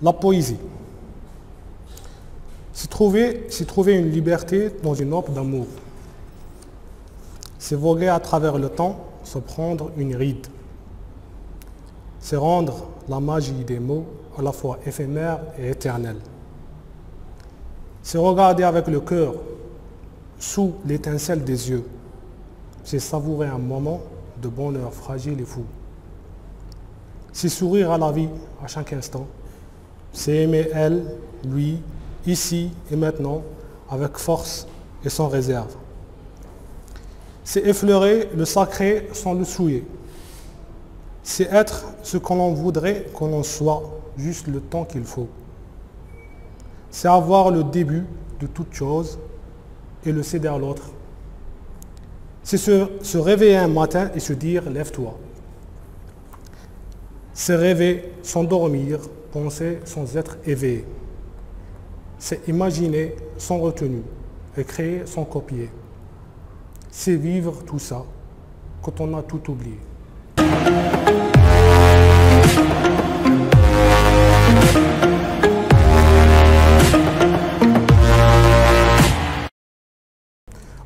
La poésie. C'est trouver une liberté dans une offre d'amour. C'est voguer à travers le temps, se prendre une ride. C'est rendre la magie des mots à la fois éphémère et éternelle. C'est regarder avec le cœur sous l'étincelle des yeux. C'est savourer un moment de bonheur fragile et fou. C'est sourire à la vie à chaque instant. C'est aimer elle, lui, ici et maintenant, avec force et sans réserve. C'est effleurer le sacré sans le souiller. C'est être ce que l'on voudrait que l'on soit, juste le temps qu'il faut. C'est avoir le début de toute chose et le céder à l'autre. C'est se réveiller un matin et se dire « lève-toi ». C'est rêver sans dormir, penser sans être éveillé. C'est imaginer sans retenue et créer sans copier. C'est vivre tout ça quand on a tout oublié.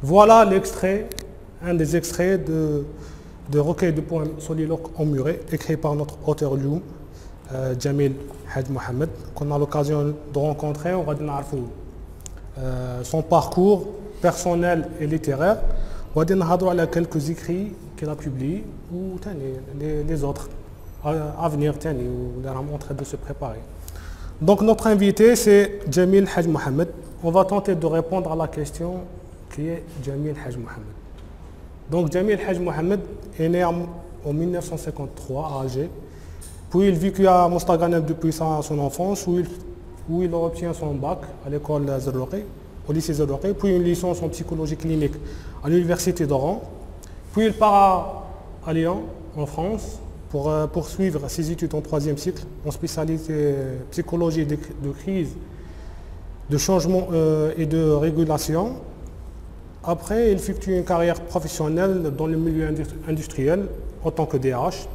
Voilà l'extrait, un des extraits de recueil de poèmes soliloques emmurés, écrit par notre auteur Lioum, Jamil Hadj Mohamed, qu'on a l'occasion de rencontrer. On va dire son parcours personnel et littéraire. On va dire quelques écrits qu'il a publiés ou les autres à venir, où on est en train de se préparer. Donc notre invité c'est Jamil Hadj Mohamed. On va tenter de répondre à la question qui est Jamil Hadj Mohamed. Donc Jamil Hadj Mohamed est né en 1953 à Alger. Puis il vécut à Mostaganem depuis son enfance où il obtient son bac à l'école Zarrouqi, au lycée Zarrouqi, puis une licence en psychologie clinique à l'université d'Oran. Puis il part à Lyon, en France, pour poursuivre ses études en troisième cycle en spécialité psychologie de crise, de changement et de régulation. Après, il effectue une carrière professionnelle dans le milieu industriel en tant que DRH.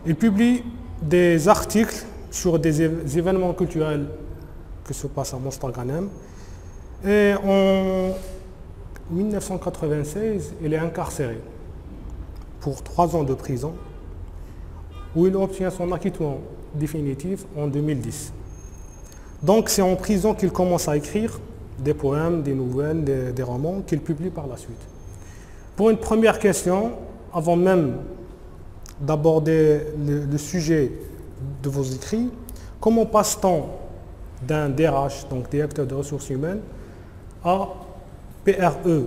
Il publie des articles sur des événements culturels qui se passent à Mostaganem. Et en 1996, il est incarcéré pour 3 ans de prison, où il obtient son acquittement définitif en 2010. Donc c'est en prison qu'il commence à écrire des poèmes, des nouvelles, des romans qu'il publie par la suite. Pour une première question, avant même d'aborder le sujet de vos écrits, comment passe-t-on d'un DRH, donc directeur de ressources humaines, à PRE,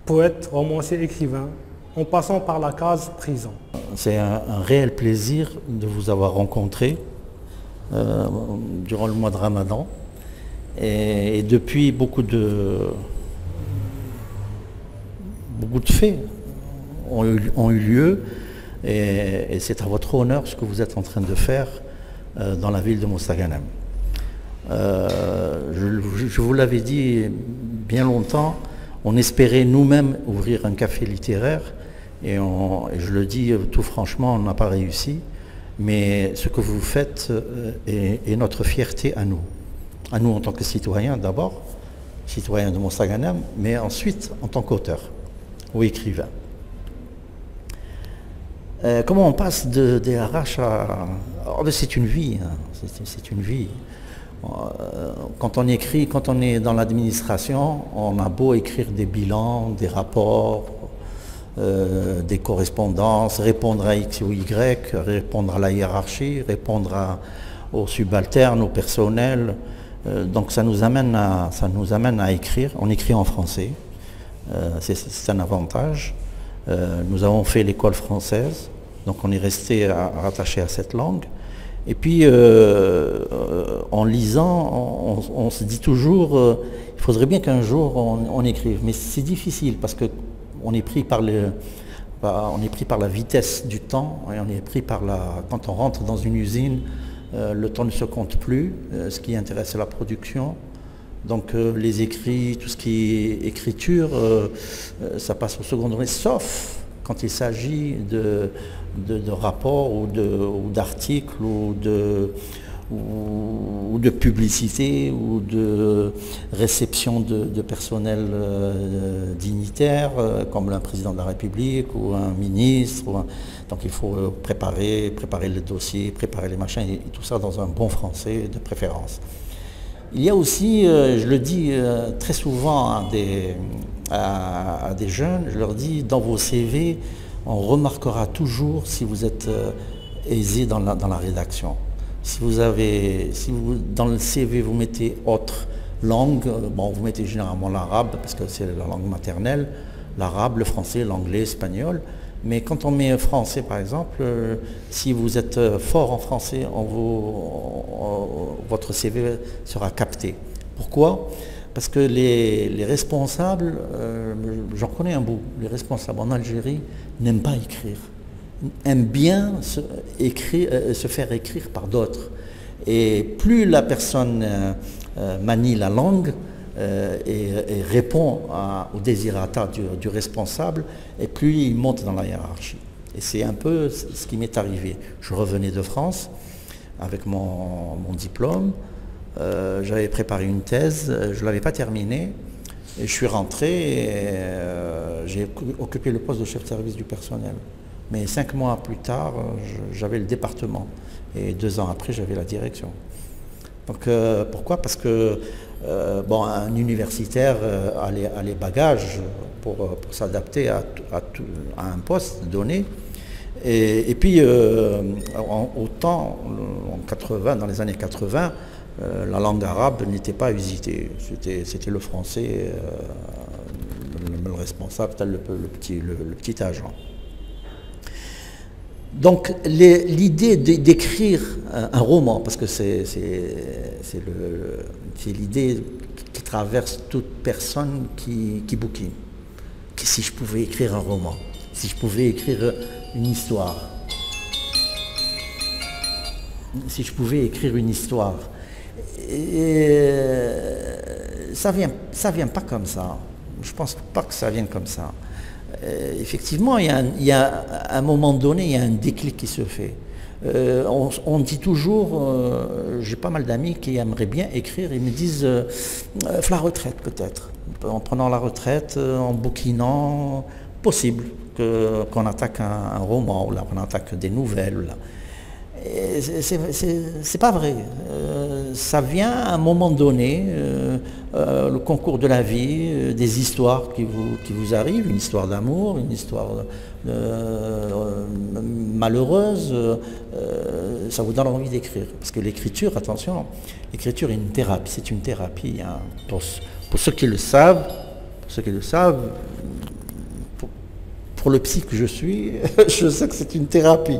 poète, romancier, écrivain, en passant par la case prison? C'est un réel plaisir de vous avoir rencontré durant le mois de Ramadan. Et depuis, beaucoup de faits ont eu lieu et c'est à votre honneur ce que vous êtes en train de faire dans la ville de Mostaganem. Je vous l'avais dit bien longtemps, on espérait nous-mêmes ouvrir un café littéraire et je le dis tout franchement, on n'a pas réussi, mais ce que vous faites est notre fierté à nous en tant que citoyens d'abord, citoyens de Mostaganem, mais ensuite en tant qu'auteur ou écrivain. Comment on passe de DRH à... Oh, c'est une vie, hein. C'est une vie. Quand on écrit, quand on est dans l'administration, on a beau écrire des bilans, des rapports, des correspondances, répondre à X ou Y, répondre à la hiérarchie, répondre aux subalternes, au personnel. Donc ça nous amène à écrire. On écrit en français, c'est un avantage. Nous avons fait l'école française, donc on est resté rattaché à cette langue. Et puis en lisant, on se dit toujours, il faudrait bien qu'un jour on écrive. Mais c'est difficile parce qu'on est pris par la vitesse du temps, et on est pris par quand on rentre dans une usine, le temps ne se compte plus, ce qui intéresse la production. Donc les écrits, tout ce qui est écriture, ça passe au second degré, sauf quand il s'agit de rapports ou d'articles ou de publicité ou de réception de personnel dignitaire comme un président de la République ou un ministre. Donc il faut préparer le dossier, préparer les machins et tout ça dans un bon français de préférence. Il y a aussi, je le dis très souvent à des jeunes, je leur dis, dans vos CV, on remarquera toujours si vous êtes aisé dans la rédaction. Si vous, dans le CV, vous mettez autre langue, bon, vous mettez généralement l'arabe, parce que c'est la langue maternelle, l'arabe, le français, l'anglais, l'espagnol. Mais quand on met français, par exemple, si vous êtes fort en français, votre CV sera capté. Pourquoi? Parce que les responsables, j'en connais un bout, les responsables en Algérie n'aiment pas écrire, aiment bien se faire écrire par d'autres. Et plus la personne manie la langue, et répond au désirata du responsable, et plus il monte dans la hiérarchie. Et c'est un peu ce qui m'est arrivé. Je revenais de France avec mon diplôme, j'avais préparé une thèse, je ne l'avais pas terminée, et je suis rentré et j'ai occupé le poste de chef de service du personnel. Mais 5 mois plus tard, j'avais le département, et 2 ans après, j'avais la direction. Donc pourquoi? Parce que bon, un universitaire a les bagages pour s'adapter à un poste donné. Et puis, dans les années 80, la langue arabe n'était pas usitée. C'était le français, le responsable, tel le petit agent. Donc l'idée d'écrire un roman, parce que c'est l'idée qui traverse toute personne qui bouquine. Si je pouvais écrire un roman, si je pouvais écrire une histoire, si je pouvais écrire une histoire, ça vient pas comme ça. Je pense pas que ça vienne comme ça. Effectivement, il y a à un moment donné, il y a un déclic qui se fait. On dit toujours, j'ai pas mal d'amis qui aimeraient bien écrire, ils me disent la retraite peut-être, en prenant la retraite, en bouquinant, possible qu'on attaque un roman, ou là, qu'on attaque des nouvelles. C'est pas vrai. Ça vient à un moment donné, le concours de la vie, des histoires qui vous arrivent, une histoire d'amour, une histoire malheureuse, ça vous donne envie d'écrire. Parce que l'écriture, attention, l'écriture est une thérapie, c'est une thérapie. Hein. Pour ceux qui le savent, pour le psy que je suis, je sais que c'est une thérapie.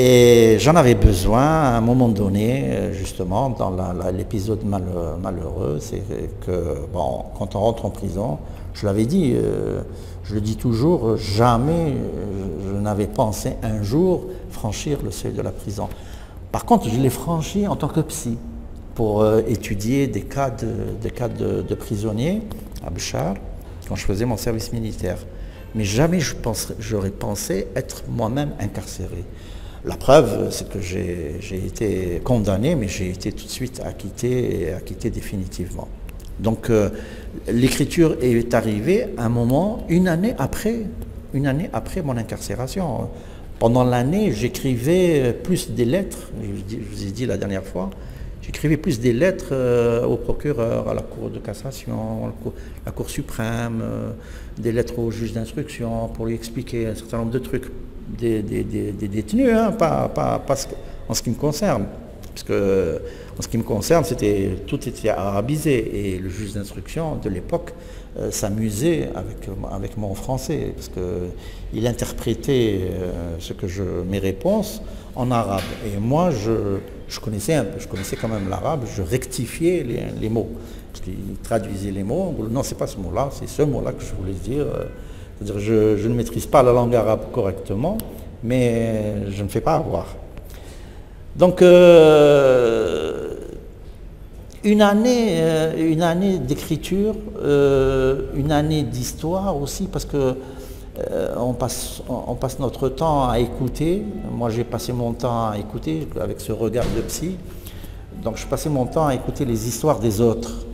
Et j'en avais besoin à un moment donné, justement, dans l'épisode malheureux, c'est que, bon, quand on rentre en prison, je l'avais dit, je le dis toujours, jamais je n'avais pensé un jour franchir le seuil de la prison. Par contre, je l'ai franchi en tant que psy, pour étudier des cas de prisonniers à Béchar, quand je faisais mon service militaire. Mais jamais j'aurais pensé être moi-même incarcéré. La preuve, c'est que j'ai été condamné, mais j'ai été tout de suite acquitté définitivement. Donc l'écriture est arrivée à un moment, une année après mon incarcération. Pendant l'année, j'écrivais plus des lettres, je vous ai dit la dernière fois, j'écrivais plus des lettres au procureur, à la Cour de cassation, à la Cour suprême, des lettres au juge d'instruction pour lui expliquer un certain nombre de trucs. Des détenus, hein, pas en ce qui me concerne. Parce que en ce qui me concerne, tout était arabisé et le juge d'instruction de l'époque s'amusait avec mon français parce qu'il interprétait mes réponses en arabe. Et moi, je connaissais quand même l'arabe, je rectifiais les mots. Parce qu'il traduisait les mots, non, c'est pas ce mot-là, c'est ce mot-là que je voulais dire. C'est-à-dire je ne maîtrise pas la langue arabe correctement, mais je ne fais pas avoir. Donc, une année d'écriture, une année d'histoire aussi, parce que on passe notre temps à écouter. Moi, j'ai passé mon temps à écouter avec ce regard de psy. Donc, je passais mon temps à écouter les histoires des autres.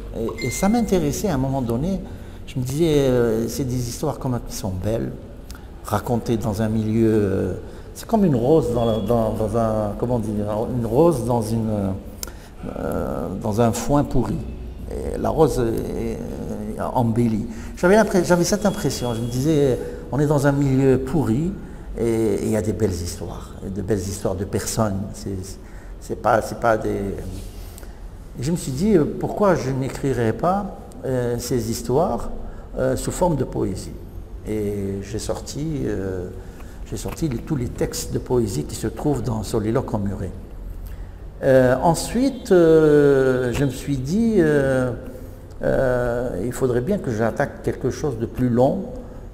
Et ça m'intéressait à un moment donné. Je me disais, c'est des histoires comme qui sont belles, racontées dans un milieu. C'est comme une rose dans un, comment dire, une rose dans un foin pourri. Et la rose est embellie. J'avais cette impression. Je me disais, on est dans un milieu pourri et il y a des belles histoires, de personnes. C'est pas des. Et je me suis dit, pourquoi je n'écrirais pas ces histoires sous forme de poésie. Et j'ai sorti tous les textes de poésie qui se trouvent dans Soliloque emmuré. Ensuite, je me suis dit, il faudrait bien que j'attaque quelque chose de plus long,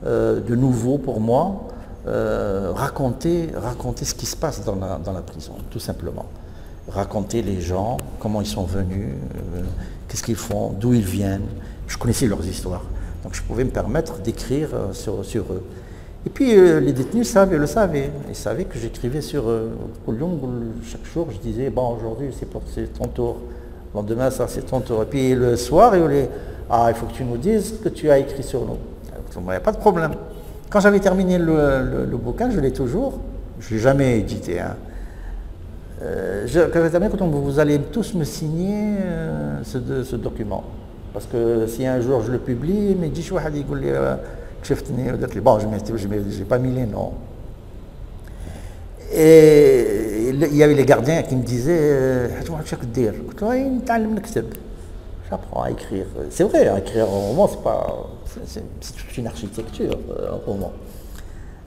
de nouveau pour moi, raconter ce qui se passe dans la prison, tout simplement. Raconter les gens, comment ils sont venus, qu'est-ce qu'ils font, d'où ils viennent. Je connaissais leurs histoires, donc je pouvais me permettre d'écrire sur eux. Et puis les détenus le savaient. Ils savaient que j'écrivais sur chaque jour, je disais, bon, aujourd'hui c'est ton tour, le lendemain ça c'est ton tour. Et puis le soir, il faut que tu nous dises ce que tu as écrit sur nous. Il n'y a pas de problème. Quand j'avais terminé le bouquin, je l'ai toujours, je ne l'ai jamais édité. Hein. Quand vous allez tous me signer ce document. Parce que si un jour je le publie, mais dis bon, je n'ai pas mis les noms. Et il y avait les gardiens qui me disaient j'apprends à écrire. C'est vrai, à écrire un roman, c'est toute une architecture, un roman.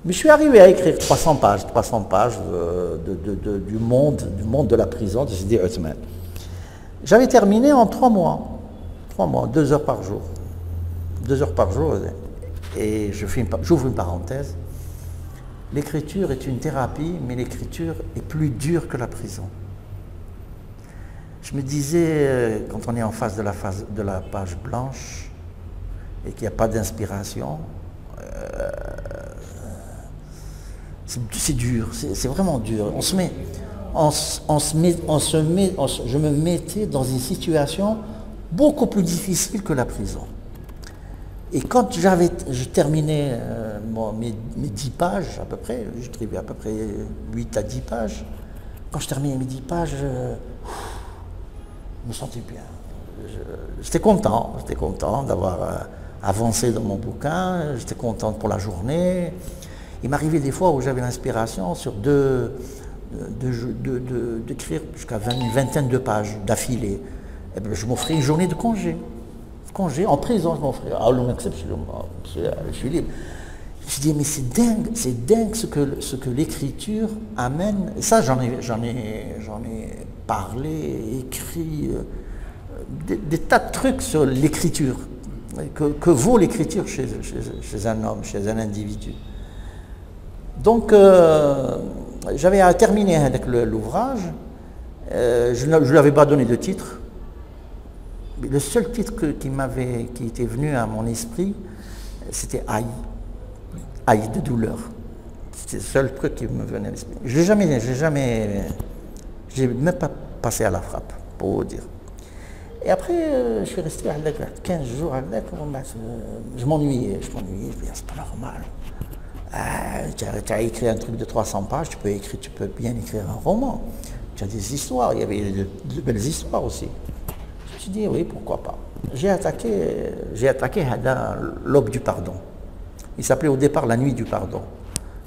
Mais je suis arrivé à écrire 300 pages du monde de la prison de Sidi Othman. J'avais terminé en 3 mois. 2 heures par jour. 2 heures par jour. Et j'ouvre une parenthèse. L'écriture est une thérapie, mais l'écriture est plus dure que la prison. Je me disais, quand on est en face de la page blanche et qu'il n'y a pas d'inspiration, c'est dur, c'est vraiment dur. Je me mettais dans une situation beaucoup plus difficile que la prison. Et quand je terminais mes 10 pages à peu près, j'écrivais à peu près 8 à 10 pages, quand je terminais mes 10 pages, je me sentais bien. J'étais content d'avoir avancé dans mon bouquin, j'étais content pour la journée. Il m'arrivait des fois où j'avais l'inspiration d'écrire jusqu'à une vingtaine de pages d'affilée. Et bien, je m'offrais une journée de congé. En prison, je m'offrais. Je suis libre. Je dis, mais c'est dingue ce que l'écriture amène. Et ça, j'en ai parlé, écrit, des tas de trucs sur l'écriture, que vaut l'écriture chez un homme, chez un individu. Donc, j'avais à terminer avec l'ouvrage. Je ne lui avais pas donné de titre. Le seul titre qui était venu à mon esprit, c'était Aïe. Aïe de douleur. C'était le seul truc qui me venait à l'esprit. Je n'ai même pas passé à la frappe, pour vous dire. Et après, je suis resté avec 15 jours avec. Je m'ennuyais. Je me disais, c'est pas normal. Tu as écrit un truc de 300 pages, tu peux bien écrire un roman. Tu as des histoires, il y avait de belles histoires aussi. Je me suis dit, oui, pourquoi pas. J'ai attaqué l'aube du pardon. Il s'appelait au départ La nuit du pardon.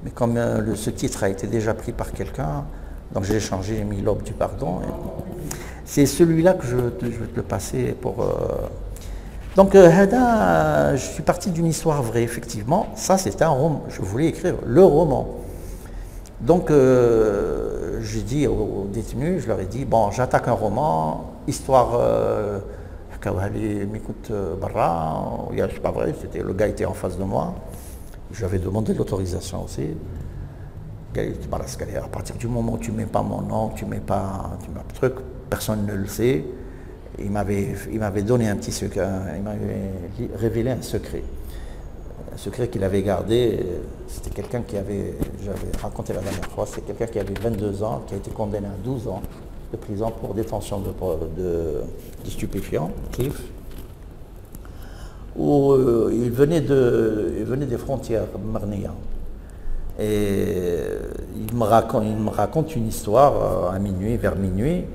Mais comme ce titre a été déjà pris par quelqu'un, donc j'ai changé, j'ai mis l'aube du pardon. C'est celui-là que je vais te le passer pour... Donc, je suis parti d'une histoire vraie, effectivement. Ça, c'était un roman. Je voulais écrire le roman. Donc, j'ai dit aux détenus, je leur ai dit, bon, j'attaque un roman, histoire... m'écoute, Barra, c'est pas vrai, le gars était en face de moi. J'avais demandé l'autorisation aussi. À partir du moment où tu ne mets pas mon nom, tu mets pas truc, personne ne le sait. Il m'avait donné un petit secret, il m'avait révélé un secret. un secret qu'il avait gardé. C'était quelqu'un qui avait, j'avais raconté la dernière fois, c'est quelqu'un qui avait 22 ans, qui a été condamné à 12 ans de prison pour détention de stupéfiants, KIF, où il venait des frontières marnières. Et il me raconte une histoire à minuit, vers minuit,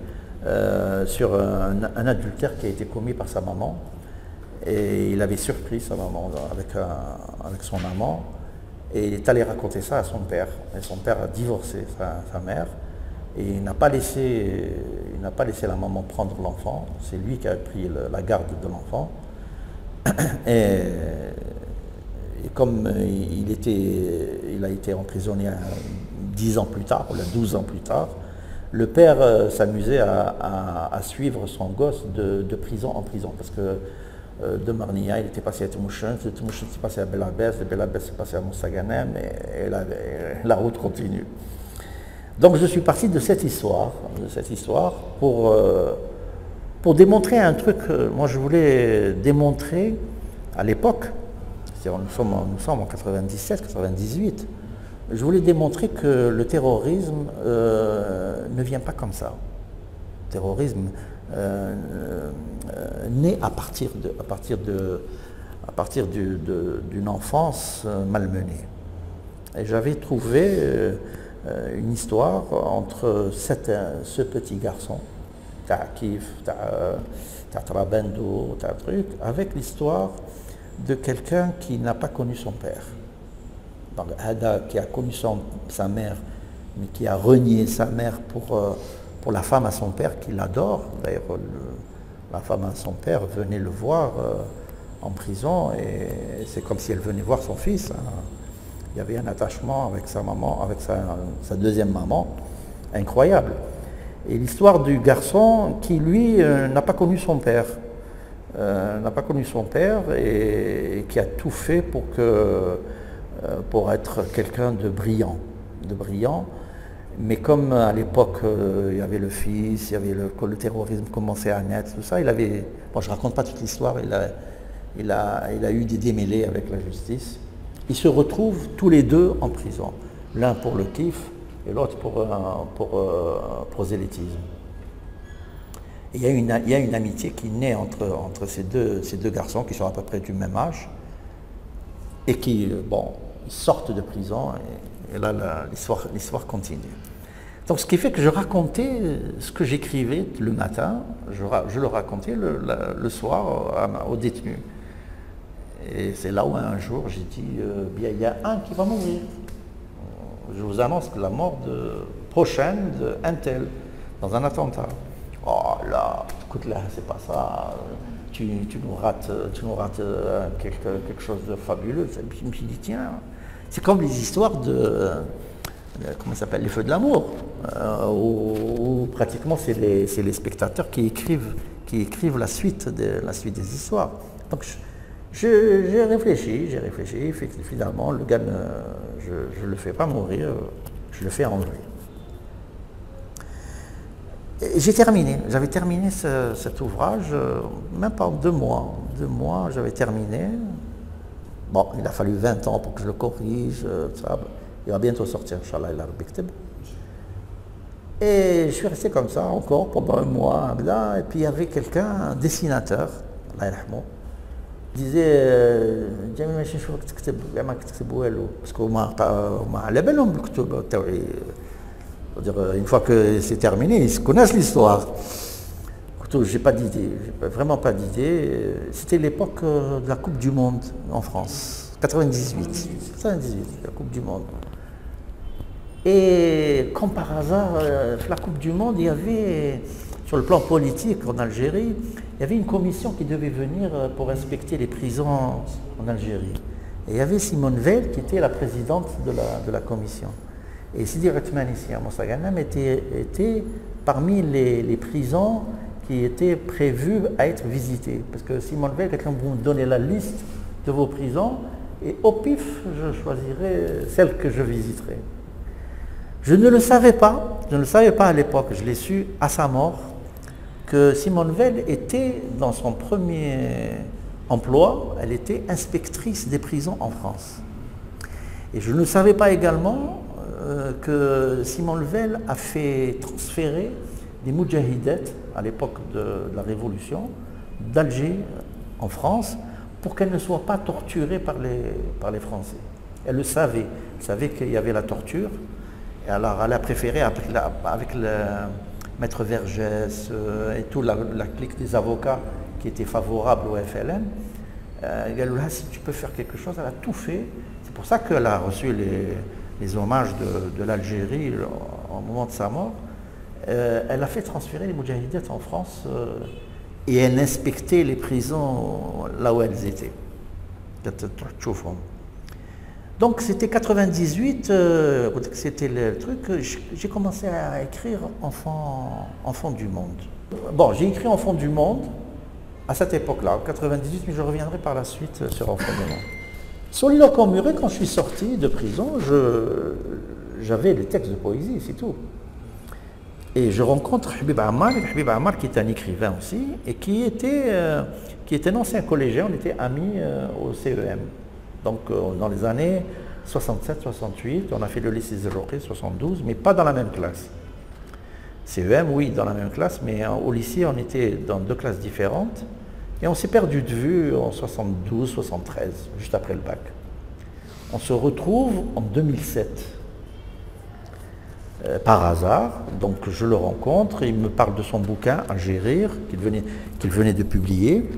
sur un adultère qui a été commis par sa maman. Et il avait surpris sa maman avec son amant. Et il est allé raconter ça à son père. Et son père a divorcé sa mère. Et il n'a pas laissé la maman prendre l'enfant. C'est lui qui a pris la garde de l'enfant. Et comme il a été emprisonné 10 ans plus tard, ou 12 ans plus tard, le père s'amusait à suivre son gosse de prison en prison. Parce que de Marnia, il était passé à Temouchen, de Temouchen il est passé à Belabès, de Belabès il est passé à Moussaganem, et la route continue. Donc je suis parti de cette histoire pour démontrer un truc. Moi je voulais démontrer à l'époque, nous sommes en 97, 98, je voulais démontrer que le terrorisme ne vient pas comme ça. Le terrorisme naît à partir d'une enfance malmenée. Et j'avais trouvé une histoire entre ce petit garçon, Ta'kif, Trabendo, truc, avec l'histoire de quelqu'un qui n'a pas connu son père. Donc, Hada, qui a connu sa mère, mais qui a renié sa mère pour la femme à son père, qu'il adore. D'ailleurs, la femme à son père venait le voir en prison, et c'est comme si elle venait voir son fils. Hein. Il y avait un attachement avec sa maman, avec sa deuxième maman, incroyable. Et l'histoire du garçon qui, lui, n'a pas connu son père. Et qui a tout fait pour être quelqu'un de brillant. Mais comme à l'époque, il y avait le fils, quand le terrorisme commençait à naître, tout ça, je ne raconte pas toute l'histoire, il a eu des démêlés avec la justice. Ils se retrouvent tous les deux en prison, l'un pour le KIF et l'autre pour prosélytisme. Et il y a une amitié qui naît entre ces deux garçons qui sont à peu près du même âge et qui sortent de prison, et là l'histoire continue. Donc ce qui fait que je racontais ce que j'écrivais le matin, je le racontais le soir aux détenus. Et c'est là où un jour j'ai dit, bien il y a un qui va mourir. Je vous annonce que la mort prochaine d'un tel, dans un attentat. Oh là, écoute là, c'est pas ça, tu nous rates quelque chose de fabuleux. Et puis je me suis dit, tiens, c'est comme les histoires comment ça s'appelle, les feux de l'amour, où pratiquement c'est les spectateurs qui écrivent la suite des histoires. Donc j'ai réfléchi, finalement le gars, je ne le fais pas mourir, je le fais enlever. J'avais terminé cet ouvrage, même pas en 2 mois. 2 mois, j'avais terminé. Bon, il a fallu 20 ans pour que je le corrige. Ça, il va bientôt sortir, Inch'Allah, il a Bikteb. Et je suis resté comme ça encore pendant 1 mois. Et puis il y avait quelqu'un, un dessinateur, Allah yarhamou, disait Jamil ماشي نشوفك تكتب ما كتكتب والو باسكو ما على بالهم بالكتب تاعي. Une fois que c'est terminé, ils connaissent l'histoire. J'ai pas d'idée, vraiment pas d'idée. C'était l'époque de la Coupe du Monde en France, 98, la Coupe du Monde. Et comme par hasard, la Coupe du Monde, il y avait, sur le plan politique en Algérie, il y avait une commission qui devait venir pour inspecter les prisons en Algérie. Et il y avait Simone Veil qui était la présidente de la commission. Et Sidi Othmane ici à Moussaganem était parmi les prisons qui étaient prévues à être visitées. Parce que Simone Veil, quelqu'un vous me donnez la liste de vos prisons et au pif, je choisirai celle que je visiterai. Je ne le savais pas à l'époque, je l'ai su à sa mort, que Simone Veil était dans son premier emploi, elle était inspectrice des prisons en France. Et je ne savais pas également que Simone Level a fait transférer des moudjahidettes à l'époque de la Révolution d'Alger en France pour qu'elles ne soient pas torturées par les Français. Elle le savait. Elle savait qu'il y avait la torture. Et alors elle a préféré, avec le maître Vergès et toute la clique des avocats qui étaient favorables au FLN, elle a dit, si tu peux faire quelque chose, elle a tout fait. C'est pour ça qu'elle a reçu les hommages de l'Algérie au moment de sa mort. Elle a fait transférer les moudjahidettes en France et elle inspectait les prisons là où elles étaient. Donc c'était 98, c'était le truc, j'ai commencé à écrire Enfant du Monde. Bon, j'ai écrit Enfant du Monde à cette époque-là, en 98, mais je reviendrai par la suite sur Enfant du Monde. Soliloque emmuré, quand je suis sorti de prison, j'avais des textes de poésie, c'est tout. Et je rencontre Habib Ammar qui est un écrivain aussi, et qui était un ancien collégien, on était amis au CEM. Donc dans les années 67-68, on a fait le lycée Zerroquet 72, mais pas dans la même classe. CEM, oui, dans la même classe, mais au lycée, on était dans deux classes différentes. Et on s'est perdu de vue en 72-73, juste après le bac. On se retrouve en 2007. Par hasard, donc je le rencontre, il me parle de son bouquin, Algérie, qu'il venait de publier.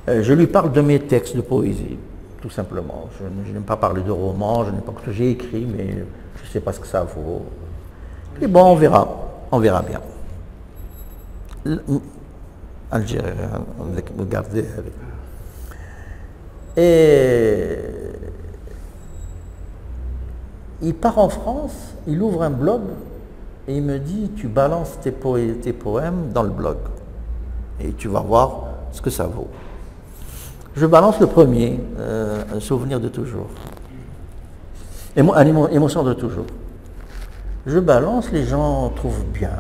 Je lui parle de mes textes de poésie, tout simplement. Je n'aime pas parler de romans, je n'aime pas que j'ai écrit, mais je ne sais pas ce que ça vaut. Et bon, on verra bien. Algérie, regardez. Et il part en France, il ouvre un blog et il me dit, tu balances tes poèmes dans le blog et tu vas voir ce que ça vaut. Je balance le premier, un souvenir de toujours, émotion de toujours. Je balance, les gens trouvent bien,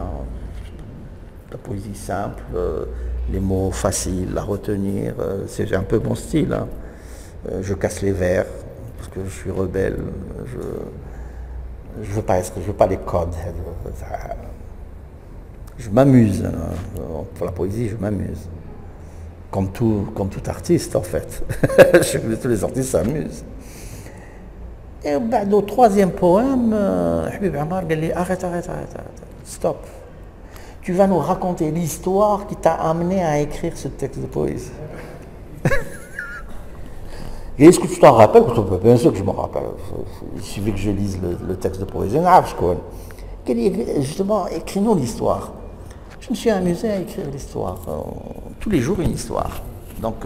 la poésie simple, les mots faciles à retenir, c'est un peu mon style. Hein. Je casse les vers, parce que je suis rebelle, je veux pas les codes. Je m'amuse, hein. Pour la poésie, je m'amuse. Comme tout artiste, en fait. Tous les artistes s'amusent. Et au troisième poème, Habib Ammar a dit, arrête, stop. Tu vas nous raconter l'histoire qui t'a amené à écrire ce texte de poésie. Et est-ce que tu t'en rappelles? Bien sûr que je me rappelle. Il suffit que je lise le texte de poésie. Justement, écris-nous l'histoire. Je me suis amusé à écrire l'histoire. Tous les jours, une histoire. Donc,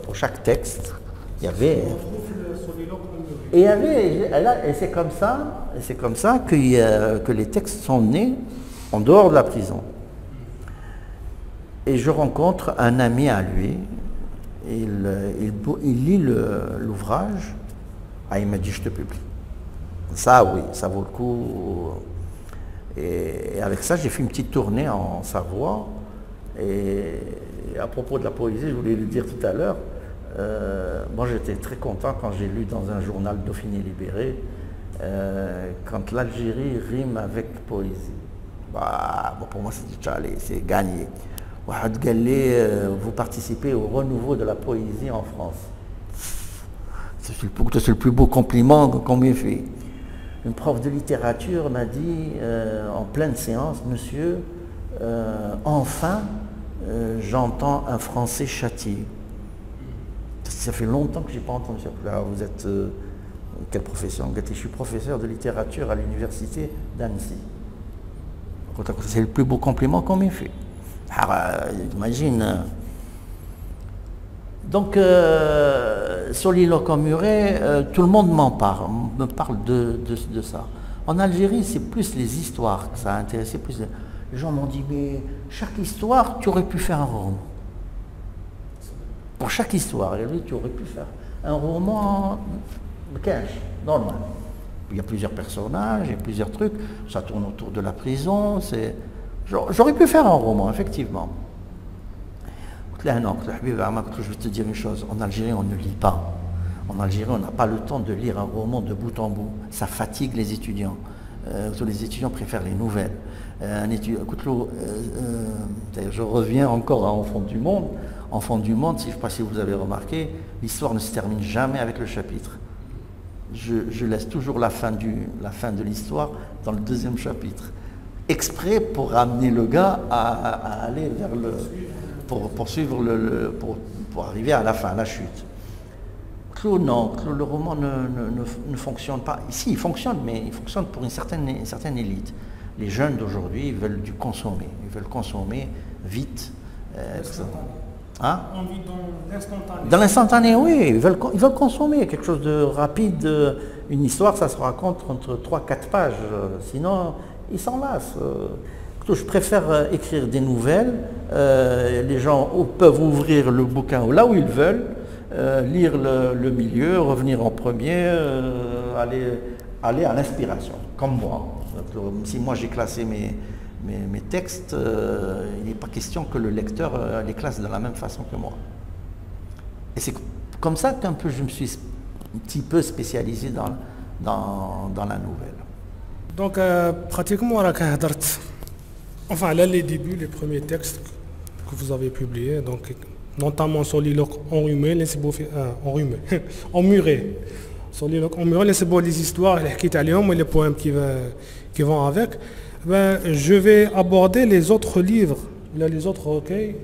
pour chaque texte, il y avait... Et c'est comme ça que les textes sont nés en dehors de la prison. Et je rencontre un ami à lui, il lit l'ouvrage, il m'a dit, je te publie. Ça, oui, ça vaut le coup. Et avec ça, j'ai fait une petite tournée en Savoie. Et à propos de la poésie, je voulais le dire tout à l'heure, moi j'étais très content quand j'ai lu dans un journal Dauphiné Libéré, quand l'Algérie rime avec poésie. Pour moi, c'est gagné. Vous participez au renouveau de la poésie en France. C'est le plus beau compliment qu'on m'ait fait. Une prof de littérature m'a dit en pleine séance, monsieur, enfin, j'entends un français châtié. Ça fait longtemps que je n'ai pas entendu ça. Alors, vous êtes quelle profession? Je suis professeur de littérature à l'université d'Annecy. C'est le plus beau compliment qu'on m'ait fait. Alors, imagine. Donc, Soliloque emmuré, tout le monde me parle de ça. En Algérie, c'est plus les histoires que ça a intéressé. Les gens m'ont dit, mais chaque histoire, tu aurais pu faire un roman. Pour chaque histoire, tu aurais pu faire un roman cash, normal. Il y a plusieurs personnages, il y a plusieurs trucs, ça tourne autour de la prison. J'aurais pu faire un roman, effectivement. là, non, je vais te dire une chose, en Algérie, on ne lit pas. En Algérie, on n'a pas le temps de lire un roman de bout en bout. Ça fatigue les étudiants. Les étudiants préfèrent les nouvelles. D'ailleurs, je reviens encore à Enfants du Monde. Enfants du Monde, je ne sais pas si vous avez remarqué, l'histoire ne se termine jamais avec le chapitre. Je laisse toujours la fin de l'histoire dans le deuxième chapitre. Exprès pour ramener le gars à aller vers le... pour suivre pour arriver à la fin, à la chute. Clos, non, le roman ne fonctionne pas. Ici, il fonctionne, mais il fonctionne pour une certaine élite. Les jeunes d'aujourd'hui veulent du consommer. Ils veulent consommer vite. Hein? On vit dans l'instantané. Dans l'instantané, oui. Ils veulent consommer quelque chose de rapide. Une histoire, ça se raconte entre 3-4 pages. Sinon, ils s'en lassent. Je préfère écrire des nouvelles. Les gens peuvent ouvrir le bouquin là où ils veulent. Lire le milieu, revenir en premier, aller à l'inspiration, comme moi. Si moi j'ai classé mes textes, il n'est pas question que le lecteur les classe de la même façon que moi. Et c'est comme ça qu'un peu je me suis un petit peu spécialisé dans la nouvelle. Donc pratiquement, enfin là les débuts, les premiers textes que vous avez publiés, donc notamment Soliloque enrhumé, emmuré. Soliloque emmuré, c'est pour les histoires, les poèmes qui vont avec. Ben, je vais aborder les autres livres, les autres recueils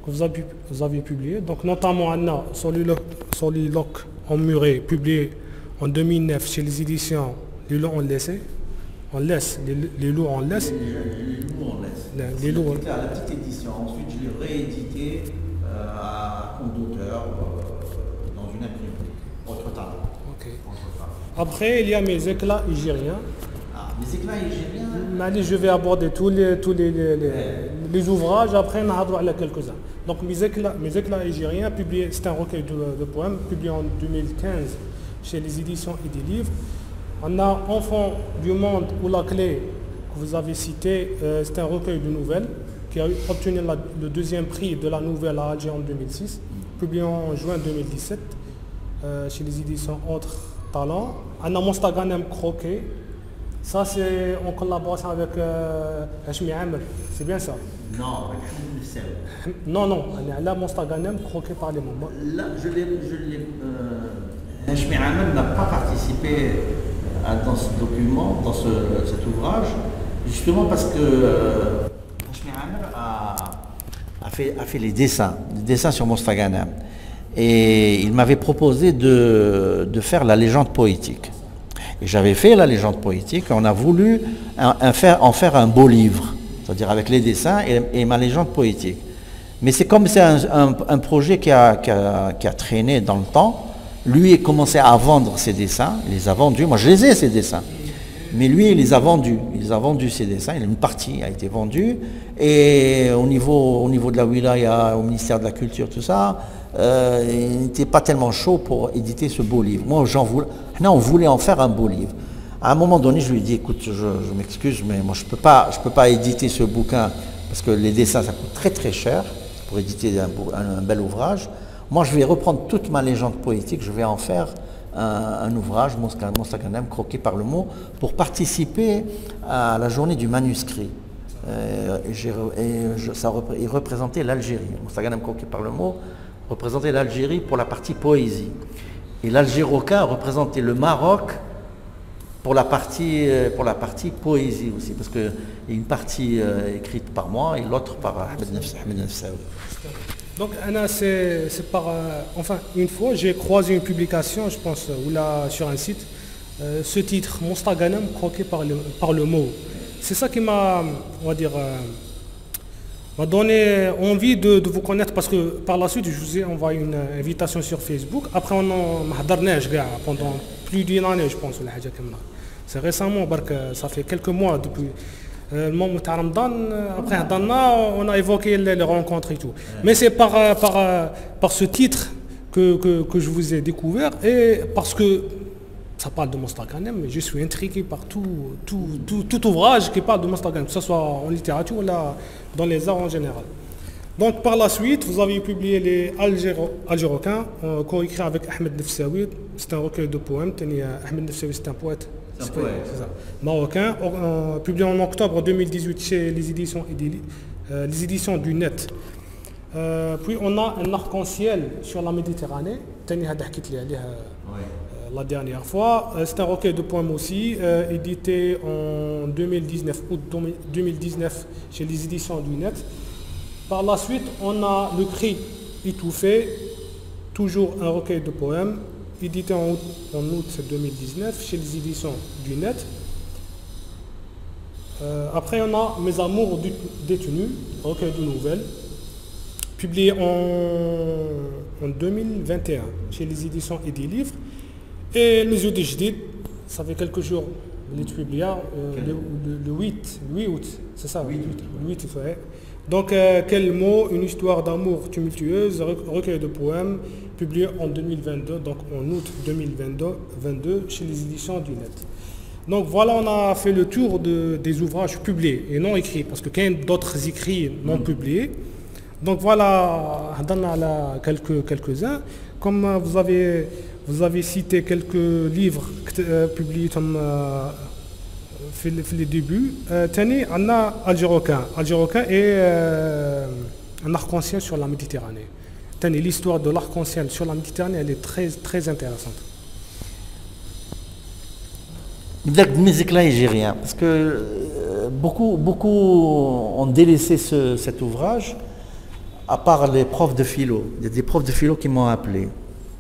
que vous avez publiés. Donc notamment Anna, Soliloque emmuré, publié en 2009 chez les éditions Les Loups en laissé. On laisse, les loups on laisse. Les loups on laisse. Les loups. C'était à la petite édition. Ensuite, je l'ai réédité à compte d'auteur dans une imprimerie. Autre talent. Ok. Après, il y a mes éclats égériens. Ah, mes éclats égériens. Je vais aborder tous les ouvrages. Après, on a quelques-uns. Donc mes éclats égériens, c'est un recueil de poèmes publié en 2015 chez les éditions et des livres. On a Enfants du Monde ou la clé que vous avez cité, c'est un recueil de nouvelles qui a obtenu le deuxième prix de la nouvelle à Alger en 2006, publié en juin 2017 chez les éditions Autres Talents. On a Mostaganem Croquet, ça c'est en collaboration avec Hachmi Amr, c'est bien ça? Non, avec Hamid Nefsaoui. Non, on a Mostaganem Croquet par les moments. Là, Hachmi Amr n'a pas participé dans ce document, dans cet ouvrage, justement parce que Hachmi Amr a fait les dessins sur Mostaganem. Et il m'avait proposé de faire la légende poétique. Et j'avais fait la légende poétique, on a voulu en faire un beau livre, c'est-à-dire avec les dessins et ma légende poétique. Mais c'est un projet qui a traîné dans le temps. Lui a commencé à vendre ses dessins, il les a vendus, moi je les ai ces dessins, mais lui il les a vendus, ses dessins, une partie a été vendue, et au niveau de la wilaya, au ministère de la Culture, tout ça, il n'était pas tellement chaud pour éditer ce beau livre. Moi on voulait en faire un beau livre. À un moment donné je lui ai dit, écoute, je m'excuse, mais moi je peux pas éditer ce bouquin, parce que les dessins ça coûte très très cher, pour éditer un bel ouvrage. Moi, je vais reprendre toute ma légende poétique, je vais en faire un ouvrage, Mostaganem, croqué par le mot, pour participer à la journée du manuscrit. Il représentait l'Algérie. Mostaganem, croqué par le mot, représentait l'Algérie pour la partie poésie. Et l'Algérocain représentait le Maroc pour la partie poésie aussi, parce qu'il y a une partie écrite par moi et l'autre par Hamid Nefsaoui. Donc Anna, c'est par... enfin, une fois, j'ai croisé une publication, je pense, ou là, sur un site, ce titre, Mostaganem, croqué par le mot. C'est ça qui m'a, on va dire, m'a donné envie de vous connaître, parce que par la suite, je vous ai envoyé une invitation sur Facebook. Après, on m'a donné pendant plus d'une année, je pense. C'est récemment, ça fait quelques mois depuis... le moment où après on a évoqué les rencontres et tout. Mais c'est par ce titre que je vous ai découvert, et parce que ça parle de Mostaganem, mais je suis intrigué par tout ouvrage qui parle de Mostaganem, que ce soit en littérature ou là, dans les arts en général. Donc par la suite, vous avez publié les Algérocains, coécrit avec Ahmed Nefsaoui. C'est un recueil de poèmes. Ahmed Nefsaoui, c'est un poète. C'est un poète. C'est ça. Marocain, publié en octobre 2018 chez les éditions du Net. Puis on a un arc-en-ciel sur la Méditerranée. La dernière fois. C'est un recueil de poèmes aussi, édité en 2019, août 2019 chez les éditions du Net. Par la suite, on a Le Cri étouffé, toujours un recueil de poèmes, édité en août 2019 chez les éditions du Net. Après, on a Mes amours détenus, recueil de nouvelles, publié en 2021 chez les éditions et des livres. Et Les yeux des Jdid, ça fait quelques jours, il est publié le 8 août, c'est ça, le 8 août, ouais. Donc, Quel mot, une histoire d'amour tumultueuse, recueil de poèmes, publié en 2022, donc en août 2022, chez les éditions du Net. Donc voilà, on a fait le tour des ouvrages publiés et non écrits, parce que qu'il y a d'autres écrits non publiés. Donc voilà, on a quelques-uns. Comme vous avez cité quelques livres publiés comme les débuts. Tani, on a Algérocain et un arc-en-ciel sur la Méditerranée. Tani, l'histoire de l'arc-en-ciel sur la Méditerranée, elle est très, très intéressante. Mes éclats algériens, parce que beaucoup ont délaissé cet ouvrage, à part les profs de philo. Il y a des profs de philo qui m'ont appelé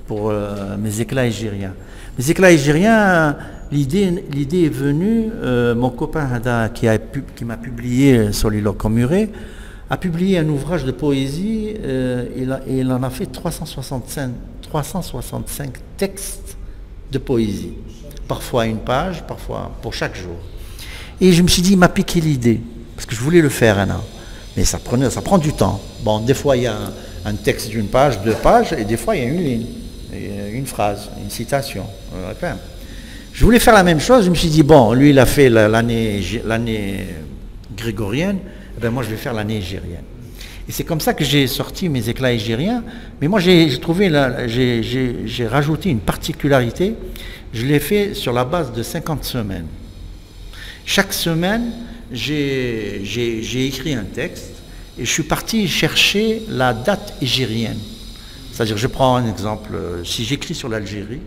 pour mes éclats algériens. Mes éclats algériens, l'idée est venue, mon copain Hada, qui m'a publié Soliloque en muret, a publié un ouvrage de poésie, il en a fait 365 textes de poésie. Parfois une page, parfois pour chaque jour. Et je me suis dit, il m'a piqué l'idée, parce que je voulais le faire un an. Mais ça prend du temps. Bon, des fois il y a un texte d'une page, 2 pages, et des fois il y a une ligne, une phrase, une citation. Enfin, je voulais faire la même chose, je me suis dit, bon, lui il a fait l'année grégorienne, eh bien moi je vais faire l'année égérienne. Et c'est comme ça que j'ai sorti mes éclats égériens, mais moi j'ai rajouté une particularité, je l'ai fait sur la base de 50 semaines. Chaque semaine, j'ai écrit un texte et je suis parti chercher la date égérienne. C'est-à-dire, je prends un exemple, si j'écris sur l'Algérie,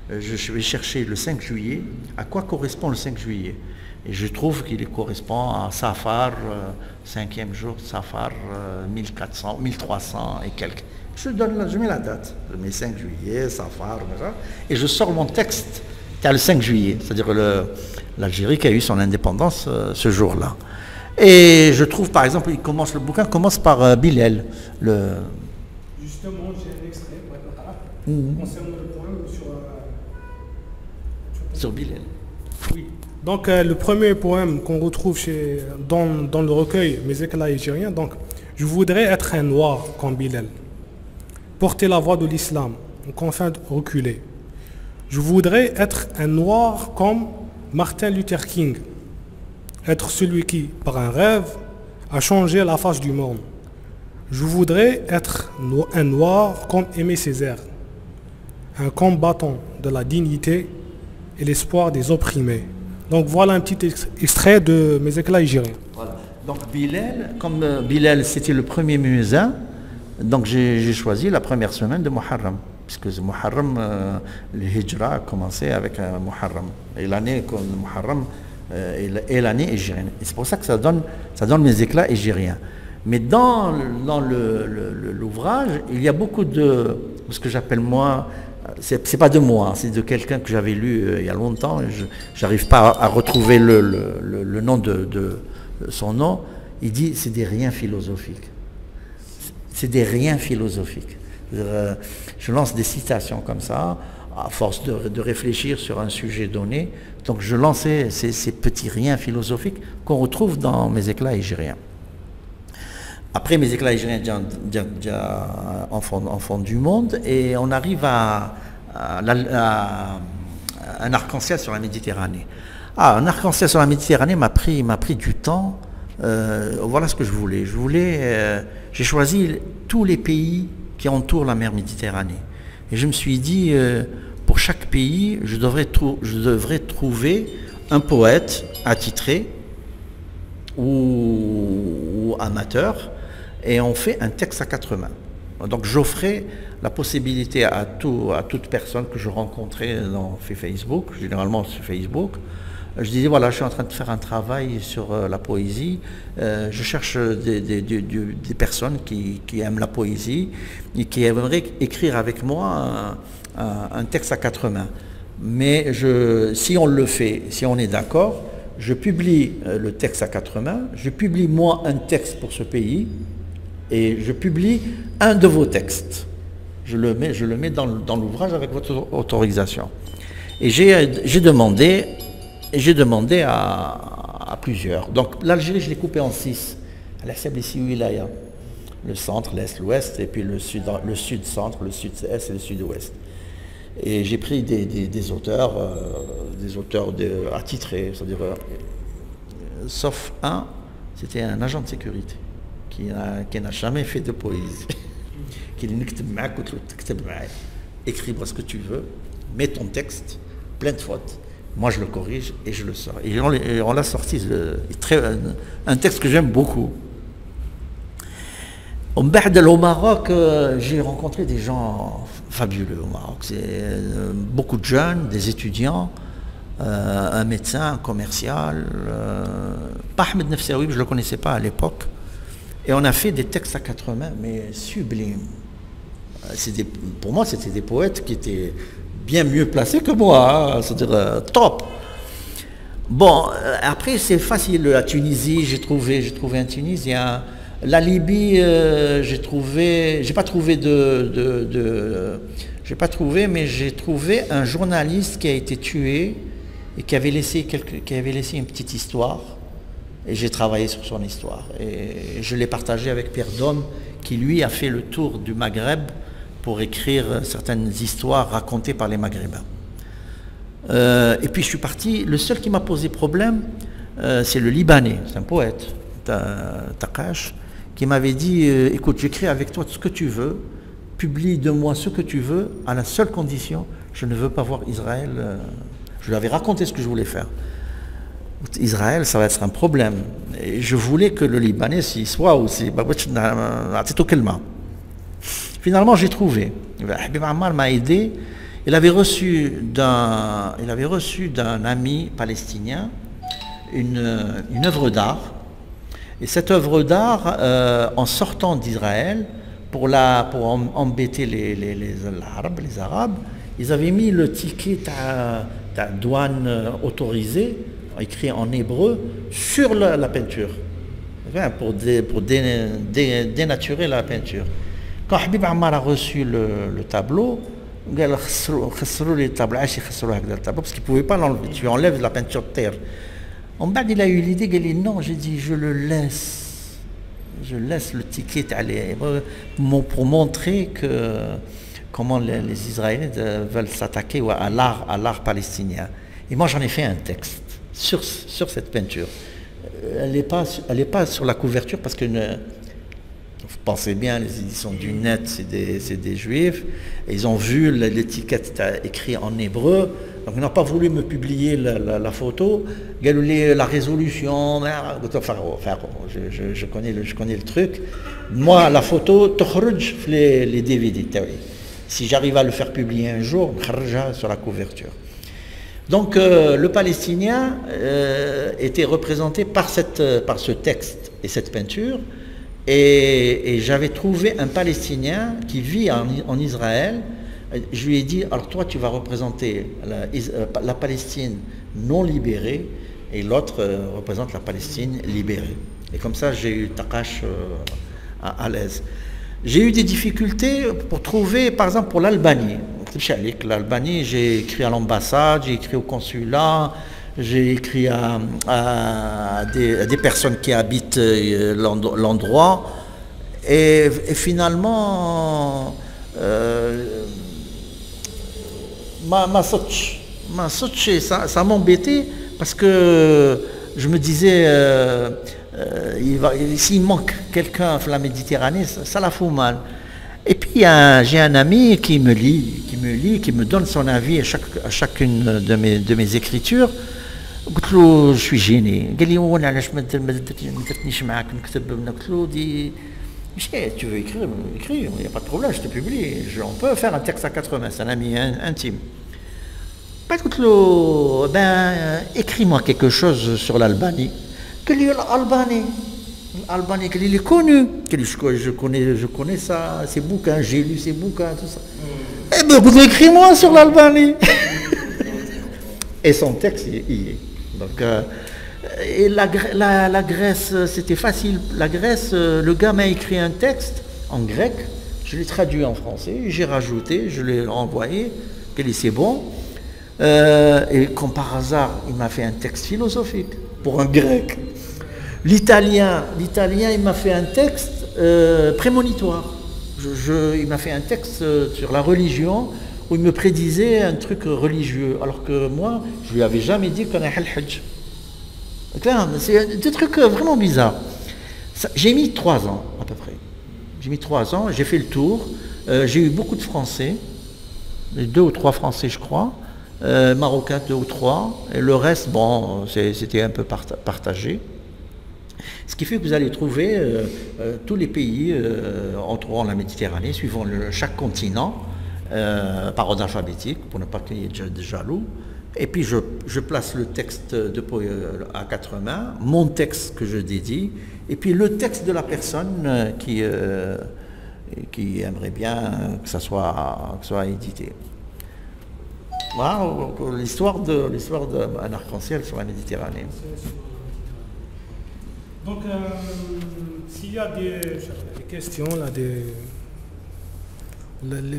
je vais chercher le 5 juillet, à quoi correspond le 5 juillet? Et je trouve qu'il correspond à Safar, 5e jour de Safar, 1300 et quelques. Je mets la date, je mets 5 juillet, Safar, et je sors mon texte qui a le 5 juillet, c'est-à-dire l'Algérie qui a eu son indépendance ce jour-là. Et je trouve, par exemple, le bouquin commence par Bilal. Justement, j'ai un extrait concernant le poème sur Bilal. Oui. Donc, le premier poème qu'on retrouve dans le recueil Mes éclats égériens, donc, je voudrais être un noir comme Bilal, porter la voix de l'islam, en confins reculés. Je voudrais être un noir comme Martin Luther King, être celui qui, par un rêve, a changé la face du monde. Je voudrais être un noir comme Aimé Césaire, un combattant de la dignité et l'espoir des opprimés. Donc voilà un petit extrait de Mes éclats égériens. Voilà. Donc Bilal, comme Bilal c'était le premier muezzin, donc j'ai choisi la première semaine de Muharram, puisque Muharram, le Hijra a commencé avec Muharram. Et l'année Muharram est l'année égérienne. Et c'est pour ça que ça donne mes éclats égériens. Mais dans l'ouvrage, il y a beaucoup de ce que j'appelle moi, c'est pas de moi, c'est de quelqu'un que j'avais lu il y a longtemps, je n'arrive pas à retrouver le nom de son nom. Il dit c'est des riens philosophiques. C'est des riens philosophiques. Je lance des citations comme ça, à force de réfléchir sur un sujet donné. Donc je lançais ces petits riens philosophiques qu'on retrouve dans Mes éclats égériens. Après Mes éclats égériens en fond du monde, et on arrive à un arc-en-ciel sur la Méditerranée. Un arc-en-ciel sur la Méditerranée m'a pris du temps, Voilà ce que je voulais. J'ai choisi tous les pays qui entourent la mer Méditerranée. Et je me suis dit, pour chaque pays, je devrais trouver un poète attitré ou amateur, et on fait un texte à 4 mains. Donc j'offrais la possibilité à toute personne que je rencontrais dans Facebook, généralement sur Facebook. Je disais, voilà, je suis en train de faire un travail sur la poésie, je cherche des personnes qui aiment la poésie et qui aimeraient écrire avec moi un texte à 4 mains. Mais si on le fait, si on est d'accord, je publie le texte à 4 mains, je publie moi un texte pour ce pays, et je publie un de vos textes. Je le mets dans l'ouvrage avec votre autorisation. Et j'ai demandé à plusieurs. Donc l'Algérie, je l'ai coupée en 6. Le centre, l'est, l'ouest, et puis le sud-centre, le sud-est et le sud-ouest. Et j'ai pris des auteurs attitrés, c'est-à-dire, sauf un, c'était un agent de sécurité qui n'a jamais fait de poésie. Qui dit, écris-moi ce que tu veux, mets ton texte, plein de fautes. Moi, je le corrige et je le sors. Et on l'a sorti, un texte que j'aime beaucoup. Au Maroc, j'ai rencontré des gens fabuleux au Maroc. Beaucoup de jeunes, des étudiants, un médecin, un commercial. Pas Ahmed Nefsaoui, je ne le connaissais pas à l'époque. Et on a fait des textes à 4 mains, mais sublimes. Pour moi, c'était des poètes qui étaient bien mieux placés que moi, hein, c'est-à-dire top. Bon, après, c'est facile. La Tunisie, j'ai trouvé un Tunisien. La Libye, j'ai pas trouvé, mais j'ai trouvé un journaliste qui a été tué et qui avait laissé une petite histoire. Et j'ai travaillé sur son histoire. Et je l'ai partagé avec Pierre Dôme, qui lui a fait le tour du Maghreb pour écrire certaines histoires racontées par les Maghrébins. Et puis je suis parti. Le seul qui m'a posé problème, c'est le Libanais, c'est un poète, Taqash, qui m'avait dit, écoute, j'écris avec toi ce que tu veux, publie de moi ce que tu veux, à la seule condition, je ne veux pas voir Israël. Je lui avais raconté ce que je voulais faire. Israël, ça va être un problème. Et je voulais que le Libanais s'y soit aussi. Finalement, j'ai trouvé. Habib Ammar m'a aidé. Il avait reçu d'un ami palestinien une œuvre d'art. Et cette œuvre d'art, en sortant d'Israël, pour embêter les Arabes, ils avaient mis le ticket de douane autorisé, écrit en hébreu, sur la peinture, pour dénaturer la peinture. Quand Habib Ammar a reçu le tableau, parce qu'il ne pouvait pas l'enlever, tu enlèves la peinture de terre. En bas, il a eu l'idée, il a dit non, j'ai dit je le laisse. Je laisse le ticket aller pour montrer comment les Israéliens veulent s'attaquer à l'art palestinien. Et moi, j'en ai fait un texte sur cette peinture. Elle n'est pas sur la couverture parce que vous pensez bien, les éditions du Net, c'est des Juifs. Et ils ont vu l'étiquette écrite en hébreu. Donc ils n'ont pas voulu me publier la photo. La résolution, je connais le truc. Moi, la photo, les DVD. Si j'arrive à le faire publier un jour, sur la couverture. Donc le Palestinien était représenté par ce texte et cette peinture. Et j'avais trouvé un Palestinien qui vit en Israël. Je lui ai dit, alors toi tu vas représenter la Palestine non libérée et l'autre représente la Palestine libérée. Et comme ça j'ai eu Taqash à l'aise. J'ai eu des difficultés pour trouver, par exemple pour l'Albanie. L'Albanie, j'ai écrit à l'ambassade, j'ai écrit au consulat, j'ai écrit à des personnes qui habitent l'endroit. Et finalement, ça m'embêtait parce que je me disais, S'il manque quelqu'un dans la Méditerranée, ça la fout mal. Et puis j'ai un ami qui me lit, qui me donne son avis à chacune de mes écritures. قلت له je suis gêné. قال لي وانا علاش ما درتنيش معاك نكتب. قلت له tu veux écrire, il n'y a pas de problème, je te publie. On peut faire un texte à 80, c'est un ami intime. قلت له écris-moi quelque chose sur l'Albanie. قال لي l'Albanie, il est connu. Je connais ça, ces bouquins, j'ai lu ces bouquins, tout ça. Eh bien, vous écris-moi sur l'Albanie. Et son texte, il y est. Donc, et la Grèce, c'était facile. La Grèce, le gars m'a écrit un texte en grec, je l'ai traduit en français, j'ai rajouté, je l'ai envoyé, c'est bon. Et comme par hasard, il m'a fait un texte philosophique pour un grec. L'italien, il m'a fait un texte prémonitoire. Il m'a fait un texte sur la religion où il me prédisait un truc religieux, alors que moi, je lui avais jamais dit qu'on a le Hajj. C'est des trucs vraiment bizarres. J'ai mis 3 ans à peu près. J'ai mis 3 ans, j'ai fait le tour. J'ai eu beaucoup de Français, 2 ou 3 Français je crois, Marocains 2 ou 3, et le reste, bon, c'était un peu partagé. Ce qui fait que vous allez trouver tous les pays entourant la Méditerranée, suivant chaque continent, par ordre alphabétique, pour ne pas qu'il y ait de jaloux. Et puis je place le texte à 4 mains, mon texte que je dédie, et puis le texte de la personne qui aimerait bien que ça soit édité. Voilà l'histoire d'un arc-en-ciel sur la Méditerranée. Donc, s'il y a des questions, là,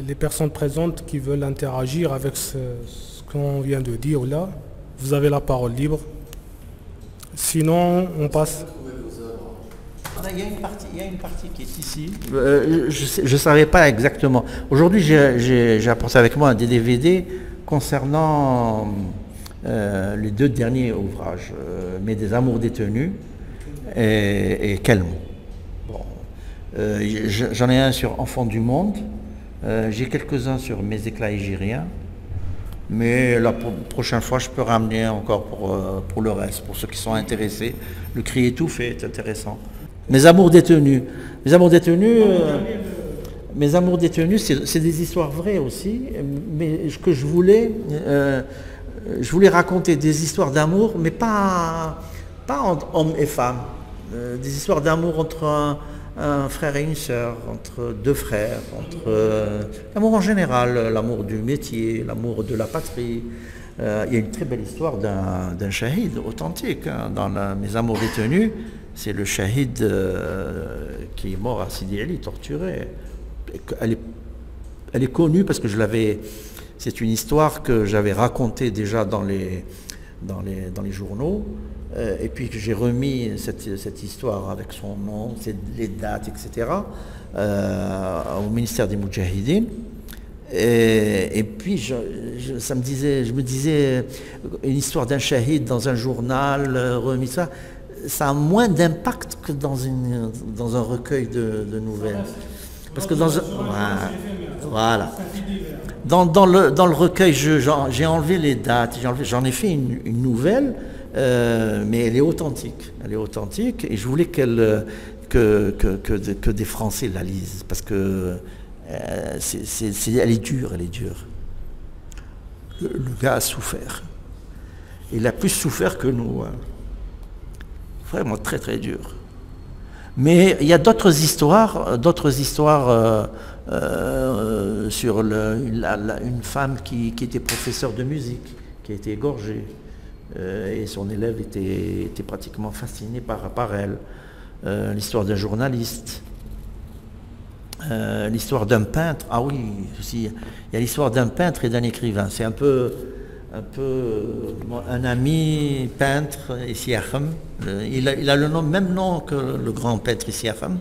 les personnes présentes qui veulent interagir avec ce qu'on vient de dire là, vous avez la parole libre. Sinon, on passe. Il y a une partie qui est ici. Je ne savais pas exactement. Aujourd'hui, j'ai apporté avec moi des DVD concernant les 2 derniers ouvrages, mais des Amours détenus et Kelm. Bon. J'en ai un sur Enfants du monde, j'ai quelques-uns sur Mes éclats égériens, mais la prochaine fois je peux ramener encore pour le reste, pour ceux qui sont intéressés. Le cri étouffé est intéressant. Mes amours détenus, c'est des histoires vraies aussi, mais que je voulais raconter des histoires d'amour, mais pas entre hommes et femmes, des histoires d'amour entre un frère et une sœur, entre 2 frères, l'amour en général, l'amour du métier, l'amour de la patrie. Il y a une très belle histoire d'un shahid authentique dans Mes amours détenus. C'est le shahid qui est mort à Sidi Ali, torturé. Elle est connue parce que c'est une histoire que j'avais racontée déjà dans les journaux, et puis que j'ai remis cette histoire avec son nom, les dates, etc., au ministère des Moudjahidines. Et puis je me disais, une histoire d'un shahid dans un journal, remis ça a moins d'impact que dans un recueil de nouvelles. Parce que voilà. Dans le recueil, j'ai enlevé les dates, j'en ai fait une nouvelle, mais elle est authentique. Elle est authentique, et je voulais que des Français la lisent, parce que elle est dure, Le gars a souffert. Il a plus souffert que nous. Vraiment très très dur. Mais il y a d'autres histoires sur une femme qui était professeure de musique, qui a été égorgée, et son élève était pratiquement fasciné par elle. L'histoire d'un journaliste, l'histoire d'un peintre. Ah oui, aussi, il y a l'histoire d'un peintre et d'un écrivain. C'est un peu un ami peintre ici à Khem. Il a le même nom que le grand peintre ici à Khem,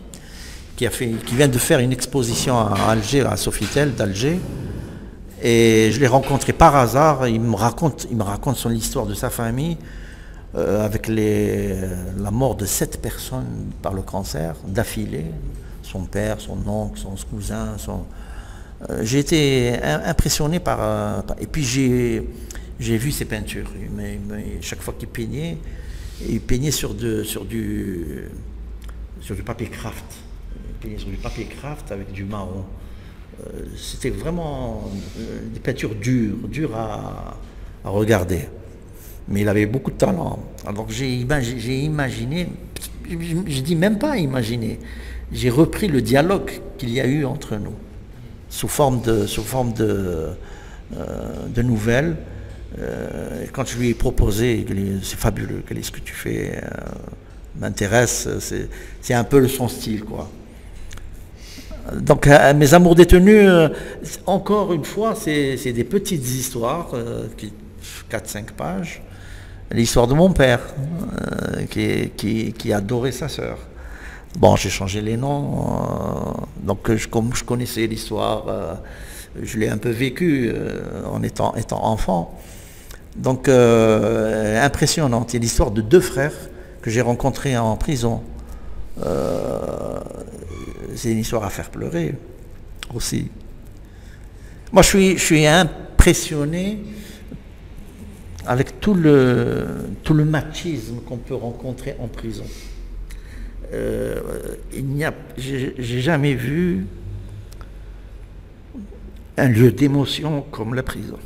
qui vient de faire une exposition à Alger, à Sofitel d'Alger. Et je l'ai rencontré par hasard. Il me raconte son histoire de sa famille. avec la mort de 7 personnes par le cancer, d'affilée, son père, son oncle, son cousin, j'ai été impressionné et puis j'ai vu ses peintures. Chaque fois qu'il peignait, il peignait sur du papier craft. Il peignait sur du papier craft avec du marron. C'était vraiment des peintures dures à regarder. Mais il avait beaucoup de talent. Alors j'ai imaginé, je dis même pas imaginer, j'ai repris le dialogue qu'il y a eu entre nous, sous forme de nouvelles. Quand je lui ai proposé, c'est fabuleux, ce que tu fais m'intéresse, c'est un peu son style, quoi. Donc mes amours détenus, encore une fois, c'est des petites histoires, 4-5 pages. L'histoire de mon père, qui adorait sa sœur. Bon, j'ai changé les noms, donc comme je connaissais l'histoire, je l'ai un peu vécu en étant enfant. Donc impressionnante. Il y a l'histoire de 2 frères que j'ai rencontrés en prison. C'est une histoire à faire pleurer aussi. Moi, je suis impressionné avec tout le machisme qu'on peut rencontrer en prison. J'ai jamais vu un lieu d'émotion comme la prison.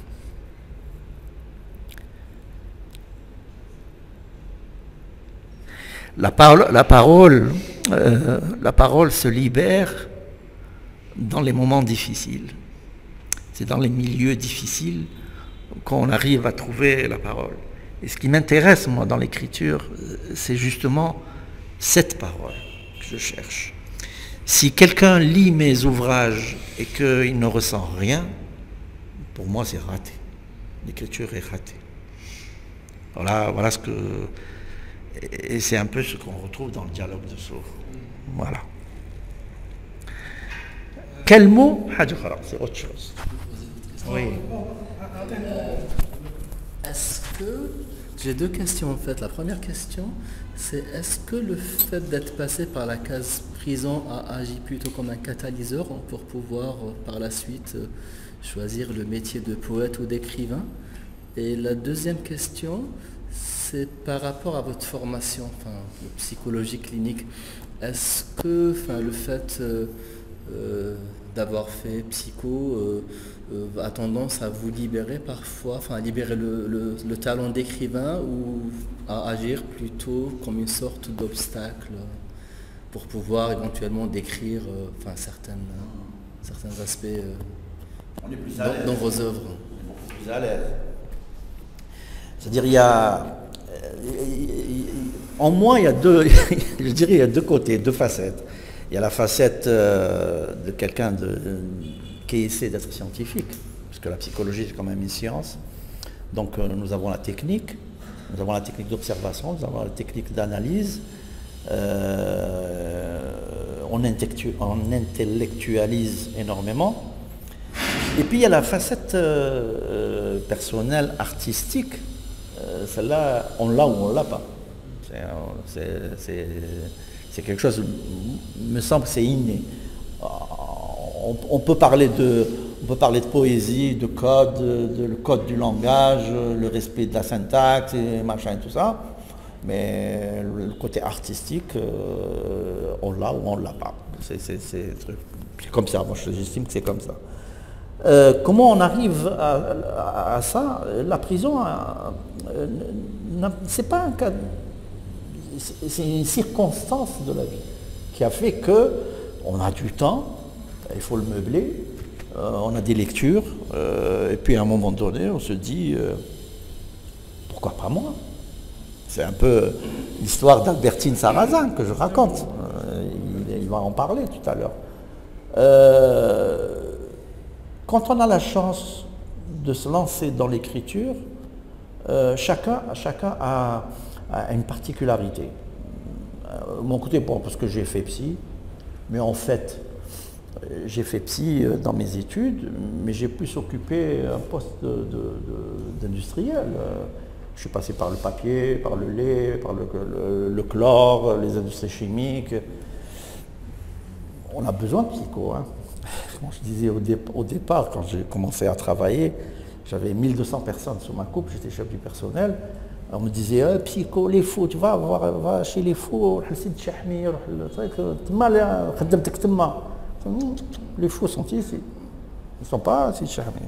La parole se libère dans les moments difficiles. C'est dans les milieux difficiles qu'on arrive à trouver la parole. Et ce qui m'intéresse, moi, dans l'écriture, c'est justement cette parole que je cherche. Si quelqu'un lit mes ouvrages et qu'il ne ressent rien, pour moi, c'est raté. L'écriture est ratée. Voilà ce que... Et c'est un peu ce qu'on retrouve dans le dialogue de Sow. Voilà. Quel mot? C'est autre chose. Oui. Est-ce que... J'ai 2 questions en fait. La première question, c'est est-ce que le fait d'être passé par la case prison a agi plutôt comme un catalyseur pour pouvoir par la suite choisir le métier de poète ou d'écrivain? Et la deuxième question, c'est par rapport à votre formation, psychologie clinique. Est-ce que le fait d'avoir fait psycho a tendance à vous libérer parfois, à libérer le talent d'écrivain ou à agir plutôt comme une sorte d'obstacle pour pouvoir éventuellement décrire certains aspects dans vos œuvres? On est beaucoup plus à l'aise. C'est-à-dire, en moi, il y a je dirais, il y a 2 côtés, 2 facettes. Il y a la facette de quelqu'un qui essaie d'être scientifique, parce que la psychologie, c'est quand même une science. Donc, nous avons la technique d'observation, nous avons la technique d'analyse, on intellectualise énormément. Et puis, il y a la facette personnelle, artistique. Celle-là, on l'a ou on ne l'a pas. C'est quelque chose, me semble, c'est inné. On peut parler de poésie, de code, le code du langage, le respect de la syntaxe, et machin et tout ça. Mais le côté artistique, on l'a ou on ne l'a pas. C'est comme ça, moi j'estime que c'est comme ça. Comment on arrive à ça? La prison, c'est pas un cas, c'est une circonstance de la vie qui a fait que on a du temps, il faut le meubler, on a des lectures, et puis à un moment donné, on se dit pourquoi pas moi? C'est un peu l'histoire d'Albertine Sarrazin que je raconte. Il va en parler tout à l'heure. Quand on a la chance de se lancer dans l'écriture, chacun a une particularité. Mon côté, bon, parce que j'ai fait psy, mais en fait, j'ai fait psy dans mes études, mais j'ai plus occupé un poste d'industriel. Je suis passé par le papier, par le lait, par le chlore, les industries chimiques. On a besoin de psycho. Hein. Comme je disais au départ, quand j'ai commencé à travailler, j'avais 1200 personnes sur ma coupe, j'étais chef du personnel. On me disait, psycho, les fous, tu va chez les fous, les fous sont ici. Ils ne sont pas si charmés.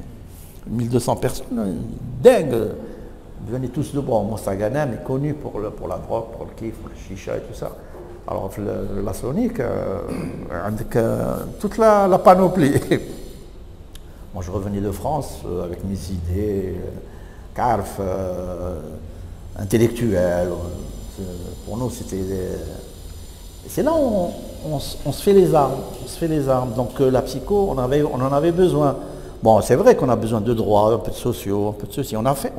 1200 personnes, dingue. Ils venaient tous de bord. Mostaganem est connu pour la drogue, pour le kiff, pour le chicha et tout ça. Alors, la Sonic, avec toute la panoplie. Moi, je revenais de France avec mes idées, carf, intellectuelles. Pour nous, c'était... C'est là où on se fait les armes. On se fait les armes. Donc, la psycho, on en avait besoin. Bon, c'est vrai qu'on a besoin de droits, un peu de sociaux, un peu de ceci. On a fait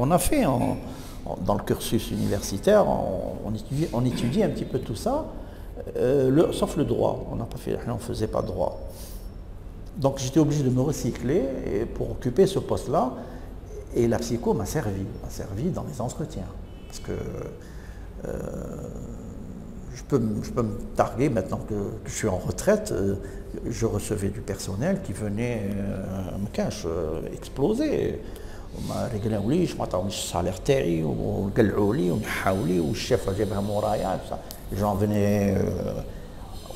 dans le cursus universitaire, on étudie un petit peu tout ça, sauf le droit. On ne faisait pas droit. Donc j'étais obligé de me recycler pour occuper ce poste-là. Et la psycho m'a servi dans les entretiens. Parce que je peux me targuer maintenant que je suis en retraite. Je recevais du personnel qui venait me cache exploser. Les gens venaient,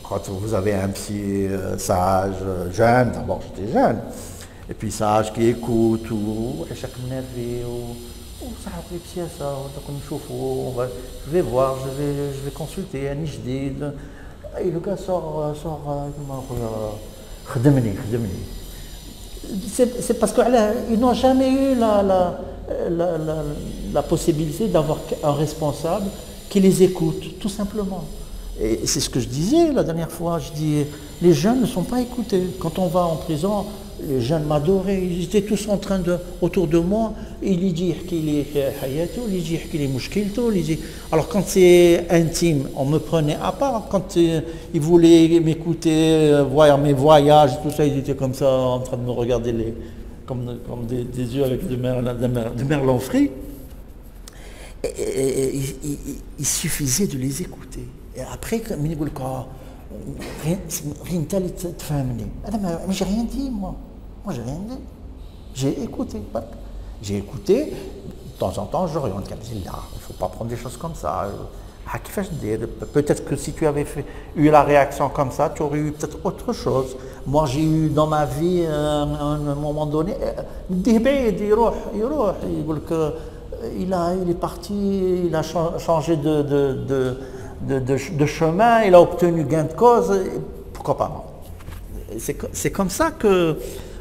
quand vous avez un psy sage, jeune, d'abord j'étais jeune, et puis sage qui écoute, je vais voir, je vais consulter un jdid. Et le gars sort c'est parce qu'ils n'ont jamais eu la possibilité d'avoir un responsable qui les écoute, tout simplement. Et c'est ce que je disais la dernière fois, je dis, les jeunes ne sont pas écoutés. Quand on va en prison, les jeunes m'adoraient, ils étaient tous en train autour de moi, ils disent qu'il est hayatou, ils disent qu'il est mouchkilto, alors quand c'est intime, on me prenait à part, quand ils voulaient m'écouter, voir mes voyages, tout ça, ils étaient comme ça, en train de me regarder comme des yeux avec de merlan frit. Il suffisait de les écouter. Et après, quand ils disent j'ai rien dit, moi. Moi, j'ai rien dit. J'ai écouté. J'ai écouté. De temps en temps, je regarde, il ne faut pas prendre des choses comme ça. Peut-être que si tu avais eu la réaction comme ça, tu aurais eu peut-être autre chose. Moi, j'ai eu dans ma vie, à un moment donné, il est parti, il a changé de chemin, il a obtenu gain de cause, pourquoi pas? C'est comme ça que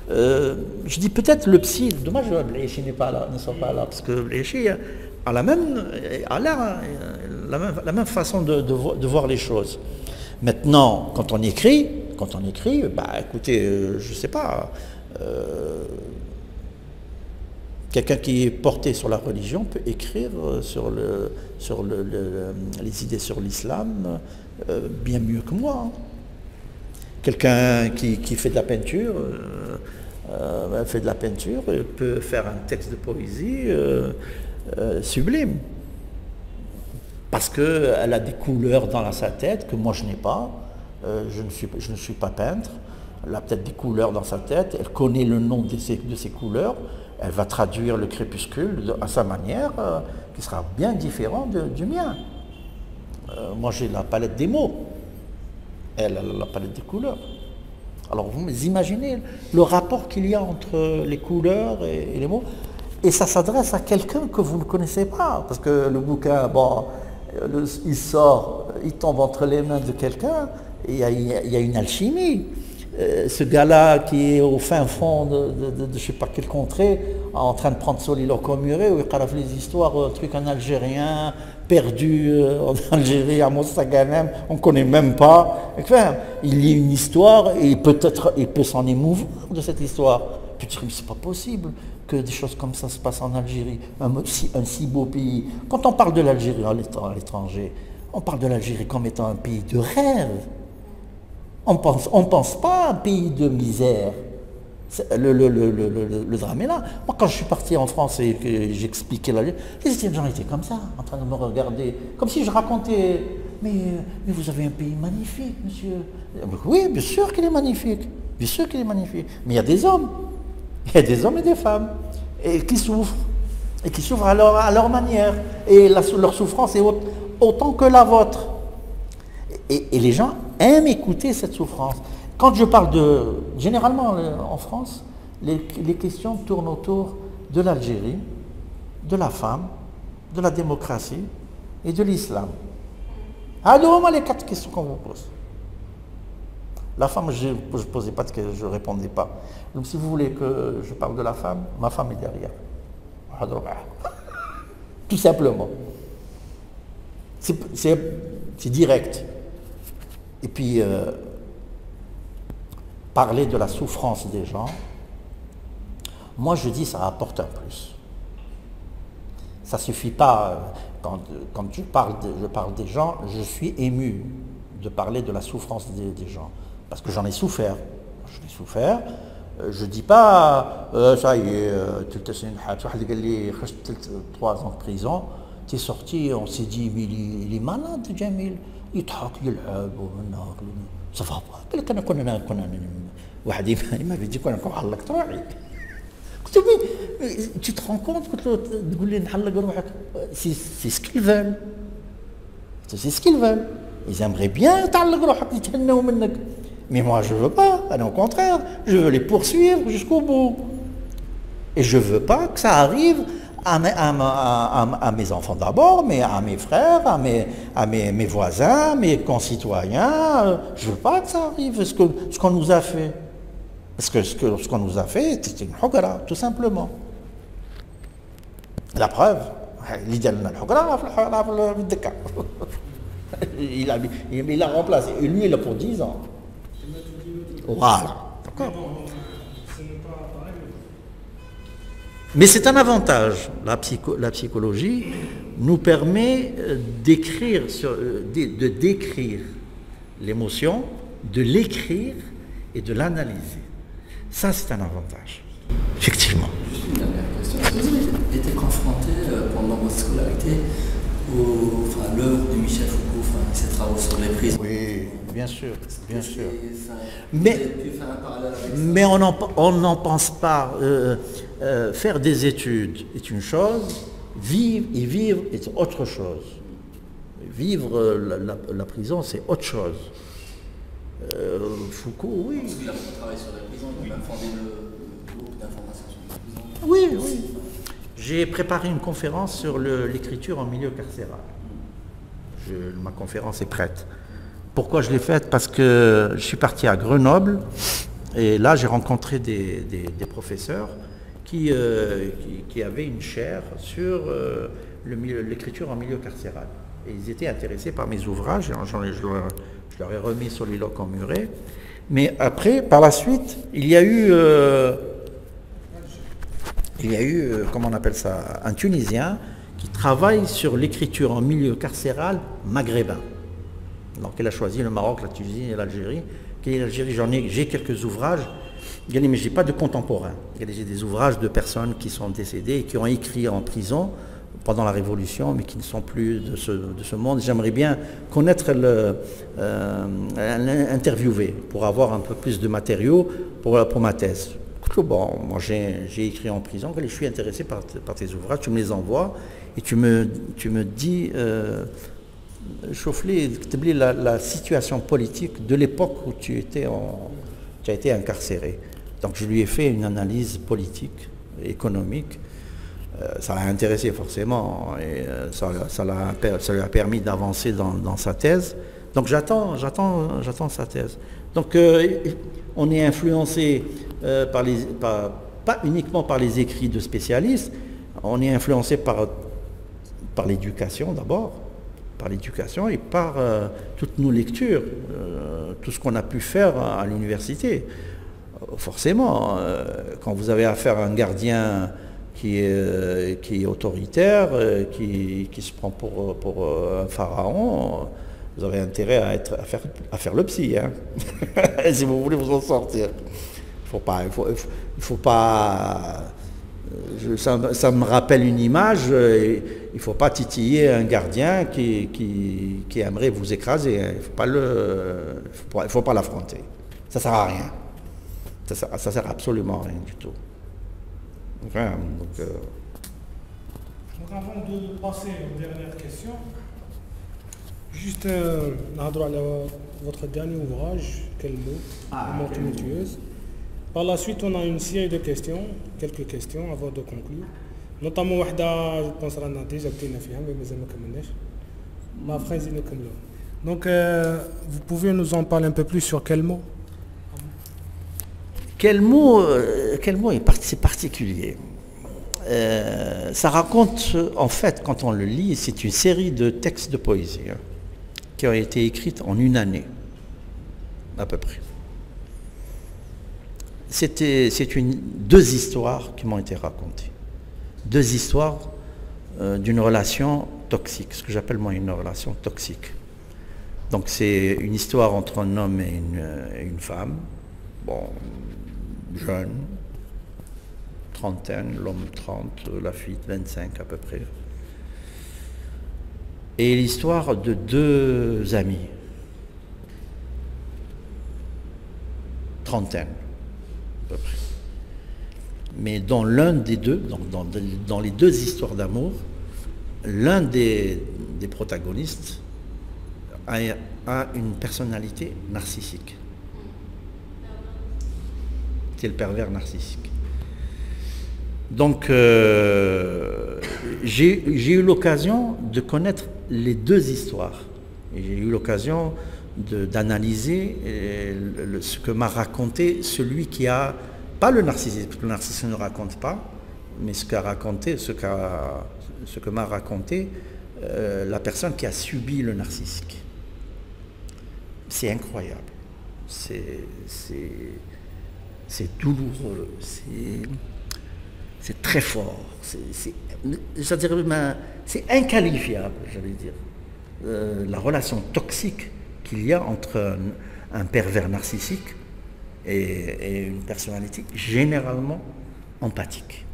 je dis peut-être le psy, dommage que Bléchi ne soit pas là, parce que Bléchi a la même façon de voir les choses. Maintenant, quand on écrit, écoutez, je ne sais pas, quelqu'un qui est porté sur la religion peut écrire sur les idées sur l'islam bien mieux que moi. Quelqu'un qui fait de la peinture, peut faire un texte de poésie sublime. Parce qu'elle a des couleurs dans sa tête que moi je n'ai pas. Je ne suis pas peintre. Elle a peut-être des couleurs dans sa tête. Elle connaît le nom de ces couleurs. Elle va traduire le crépuscule à sa manière, qui sera bien différent du mien. Moi, j'ai la palette des mots. Elle a la palette des couleurs. Alors, vous imaginez le rapport qu'il y a entre les couleurs et les mots. Et ça s'adresse à quelqu'un que vous ne connaissez pas. Parce que le bouquin, bon, il sort, il tombe entre les mains de quelqu'un, et il y a une alchimie. Ce gars-là qui est au fin fond de je ne sais pas quelle contrée, en train de prendre Soliloque au muret, où il raconte les histoires, un truc en algérien, perdu en Algérie, à Mostaganem, on ne connaît même pas. Enfin, il lit une histoire et peut-être il peut s'en émouvoir de cette histoire. Puis tu te dis, mais c'est pas possible que des choses comme ça se passent en Algérie, un si beau pays. Quand on parle de l'Algérie à l'étranger, on parle de l'Algérie comme étant un pays de rêve. On pense pas à un pays de misère. Le drame est là. Moi, quand je suis parti en France et que j'expliquais les gens étaient comme ça, en train de me regarder, comme si je racontais, mais vous avez un pays magnifique, monsieur. Oui, bien sûr qu'il est magnifique, bien sûr qu'il est magnifique. Mais il y a des hommes et des femmes, et qui souffrent à leur manière. Et leur souffrance est autant que la vôtre. Et les gens aiment écouter cette souffrance. Quand je parle généralement en France, les questions tournent autour de l'Algérie, de la femme, de la démocratie et de l'islam. Alors, les 4 questions qu'on vous pose. La femme, je ne posais pas de questions, je ne répondais pas. Donc si vous voulez que je parle de la femme, ma femme est derrière. Tout simplement. C'est direct. Et puis, parler de la souffrance des gens, moi je dis ça apporte un plus. Ça ne suffit pas, quand je parle des gens, je suis ému de parler de la souffrance des gens. Parce que j'en ai souffert. Je l'ai souffert. Je ne dis pas, ça y est, 3 ans de prison, tu es sorti, on s'est dit, mais il est malade, Jamil. Il ça va pas. Il m'avait dit qu'on tu te rends compte que c'est ce qu'ils veulent. C'est ce qu'ils veulent. Ils aimeraient bien mais moi je ne veux pas. Au contraire, je veux les poursuivre jusqu'au bout. Et je ne veux pas que ça arrive à mes enfants d'abord, mais à mes frères, à mes voisins, mes concitoyens. Je ne veux pas que ça arrive, ce qu'on nous a fait. Parce que ce qu'on nous a fait, c'était une hogara, tout simplement. La preuve, il a remplacé. Et lui, il a pour 10 ans. Voilà. D'accord. Mais c'est un avantage. La psychologie nous permet d'écrire, de décrire l'émotion, de l'écrire et de l'analyser. Ça, c'est un avantage. Effectivement. Juste une dernière question. Est-ce que vous avez été confronté pendant votre scolarité à l'œuvre de Michel Foucault, ses travaux sur les prisons? Oui, bien sûr, bien sûr. Mais on n'en pense pas. Faire des études est une chose, vivre est autre chose. Vivre la prison, c'est autre chose. Foucault, oui. Parce qu'il a travaillé sur la prison, il a même fondé le groupe d'information sur la prison. Oui, oui. J'ai préparé une conférence sur l'écriture en milieu carcéral. Ma conférence est prête. Pourquoi je l'ai faite? Parce que je suis parti à Grenoble et là j'ai rencontré des professeurs qui avaient une chaire sur l'écriture en milieu carcéral. Et ils étaient intéressés par mes ouvrages, je leur ai remis Soliloque emmuré. Mais après, par la suite, il y a eu, comment on appelle ça, un Tunisien qui travaille sur l'écriture en milieu carcéral maghrébin. Donc il a choisi le Maroc, la Tunisie et l'Algérie. J'ai quelques ouvrages, mais je n'ai pas de contemporains. J'ai des ouvrages de personnes qui sont décédées et qui ont écrit en prison pendant la Révolution, mais qui ne sont plus de ce monde. J'aimerais bien connaître l'interviewer pour avoir un peu plus de matériaux pour ma thèse. Bon, moi j'ai écrit en prison, je suis intéressé par tes ouvrages, tu me les envoies et tu me dis, Choufli, la situation politique de l'époque où tu as été incarcéré. Donc je lui ai fait une analyse politique, économique. Ça l'a intéressé forcément et ça lui a permis d'avancer dans sa thèse. Donc j'attends sa thèse. Donc on est influencé pas uniquement par les écrits de spécialistes, on est influencé par l'éducation d'abord, par l'éducation et par toutes nos lectures, tout ce qu'on a pu faire à l'université. Forcément, quand vous avez affaire à un gardien qui est autoritaire, qui se prend pour un pharaon, vous avez intérêt à faire le psy, hein si vous voulez vous en sortir. Il faut pas. Ça me rappelle une image. Il ne faut pas titiller un gardien qui aimerait vous écraser. Il faut pas l'affronter. Ça sert à rien. Ça sert absolument à rien du tout. Enfin, donc avant de passer aux dernières questions, juste votre dernier ouvrage, Quel mot, La mort tumultueuse. Par la suite, on a une série de questions, quelques questions avant de conclure. Notamment, je pense que nous déjà ma phrase est donc, vous pouvez nous en parler un peu plus sur quel mot? Quel mot c'est particulier. Ça raconte, en fait, quand on le lit, c'est une série de textes de poésie qui ont été écrites en une année, à peu près. C'est deux histoires qui m'ont été racontées. Deux histoires d'une relation toxique, ce que j'appelle moi une relation toxique. Donc c'est une histoire entre un homme et une femme, bon, jeune, trentaine, l'homme 30, la fille 25 à peu près. Et l'histoire de deux amis, trentaine à peu près. Mais dans l'un des deux, dans les deux histoires d'amour, l'un des protagonistes a une personnalité narcissique. C'est le pervers narcissique. Donc, j'ai eu l'occasion de connaître les deux histoires. J'ai eu l'occasion d'analyser ce que m'a raconté celui qui a, pas le narcissisme, parce que le narcissisme ne raconte pas, mais ce que m'a raconté la personne qui a subi le narcissisme. C'est incroyable, c'est douloureux, c'est très fort, c'est inqualifiable, j'allais dire. La relation toxique qu'il y a entre un pervers narcissique et une personnalité généralement empathique.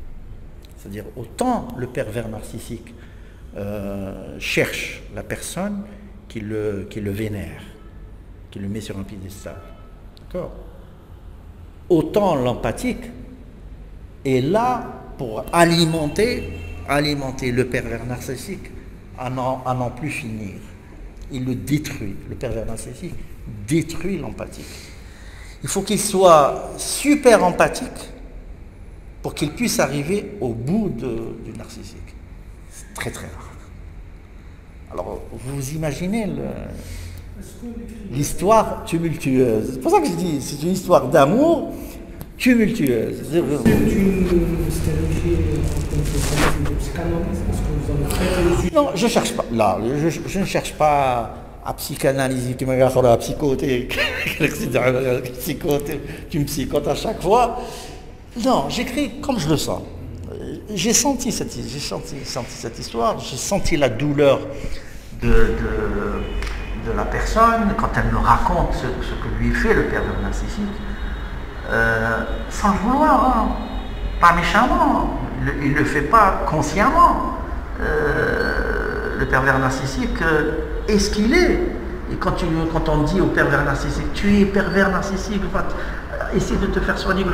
C'est-à-dire autant le pervers narcissique cherche la personne qui le vénère, qui le met sur un piédestal. D'accord ? Autant l'empathique est là pour alimenter le pervers narcissique à n'en plus finir. Il le détruit. Le pervers narcissique détruit l'empathique. Il faut qu'il soit super empathique pour qu'il puisse arriver au bout du narcissique. C'est très très rare. Alors, vous imaginez l'histoire tumultueuse. C'est pour ça que je dis, c'est une histoire d'amour tumultueuse. Non, je cherche pas. Là, je ne cherche pas à psychanalyser, tu me regardes à psychoter, tu me psychotes à chaque fois. Non, j'écris comme je le sens. J'ai senti cette histoire, j'ai senti la douleur de la personne quand elle me raconte ce que lui fait le pervers narcissique, sans le vouloir, hein, pas méchamment, il ne le fait pas consciemment. Le pervers narcissique est ce qu'il est. Et quand on dit au pervers narcissique, tu es pervers narcissique, essaie de te faire soigner.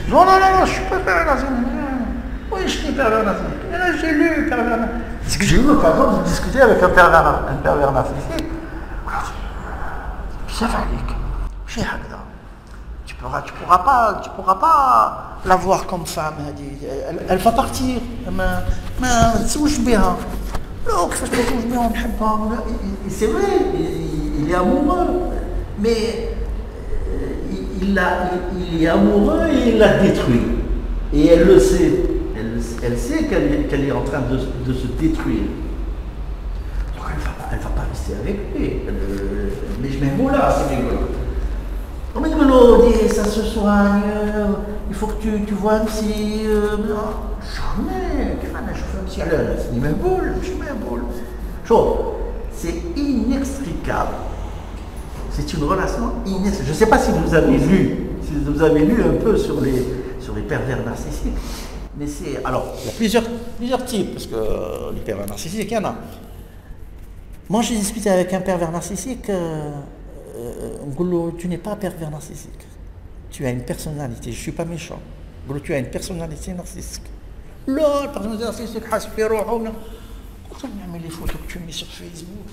Non, je suis pas pervers narcissique. Oui, je suis pervers narcissique. J'ai lu pervers narcissique. C'est que j'ai eu l'occasion de discuter avec un pervers narcissique. Ça va, tu pourras pas la voir comme femme. Elle va partir. C'est vrai, il est amoureux, mais il est amoureux et il l'a détruit. Et elle le sait. Elle sait qu'elle est en train de se détruire. Donc elle ne va pas rester avec lui. Mais je mets là, c'est rigolo. Comme il dit, ça se soigne, il faut que tu vois un psy. Jamais, je fais un psy. Je mets un boule. C'est inextricable. C'est une relation inextricable. Je ne sais pas si vous avez lu si vous avez lu un peu sur les pervers narcissiques. Mais c'est. Alors, il y a plusieurs types, parce que les pervers narcissiques, il y en a. Moi, j'ai discuté avec un pervers narcissique. Tu n'es pas pervers narcissique. Tu as une personnalité. Je ne suis pas méchant. Tu as une personnalité narcissique. Là, la personnalité narcissique, quand on met les photos que tu mets sur Facebook,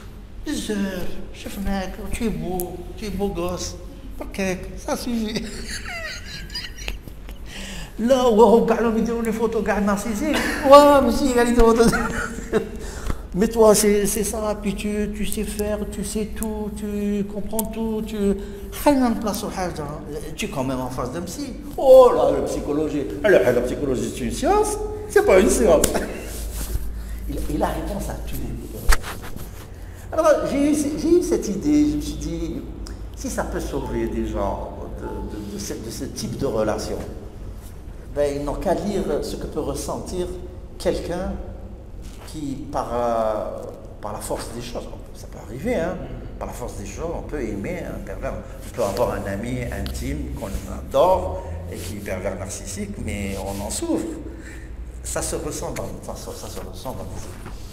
chef mec, tu es beau gosse. Ok, ça suffit. Là, on regarde les photos narcissiques. Ouais, mais si, il y a les photos. Mais toi, c'est ça, puis tu sais faire, tu sais tout, tu comprends tout, tu es quand même en face d'un psy. Oh là, la psychologie. Alors, la psychologie, c'est une science, c'est pas une science. Il a réponse à tout. Alors, j'ai eu cette idée, je me suis dit, si ça peut sauver des gens de ce type de relation, ben, ils n'ont qu'à lire ce que peut ressentir quelqu'un qui, par la force des choses, ça peut arriver, hein, par la force des choses, on peut aimer un pervers. On peut avoir un ami intime qu'on adore et qui est pervers narcissique, mais on en souffre. Ça se ressent dans vous.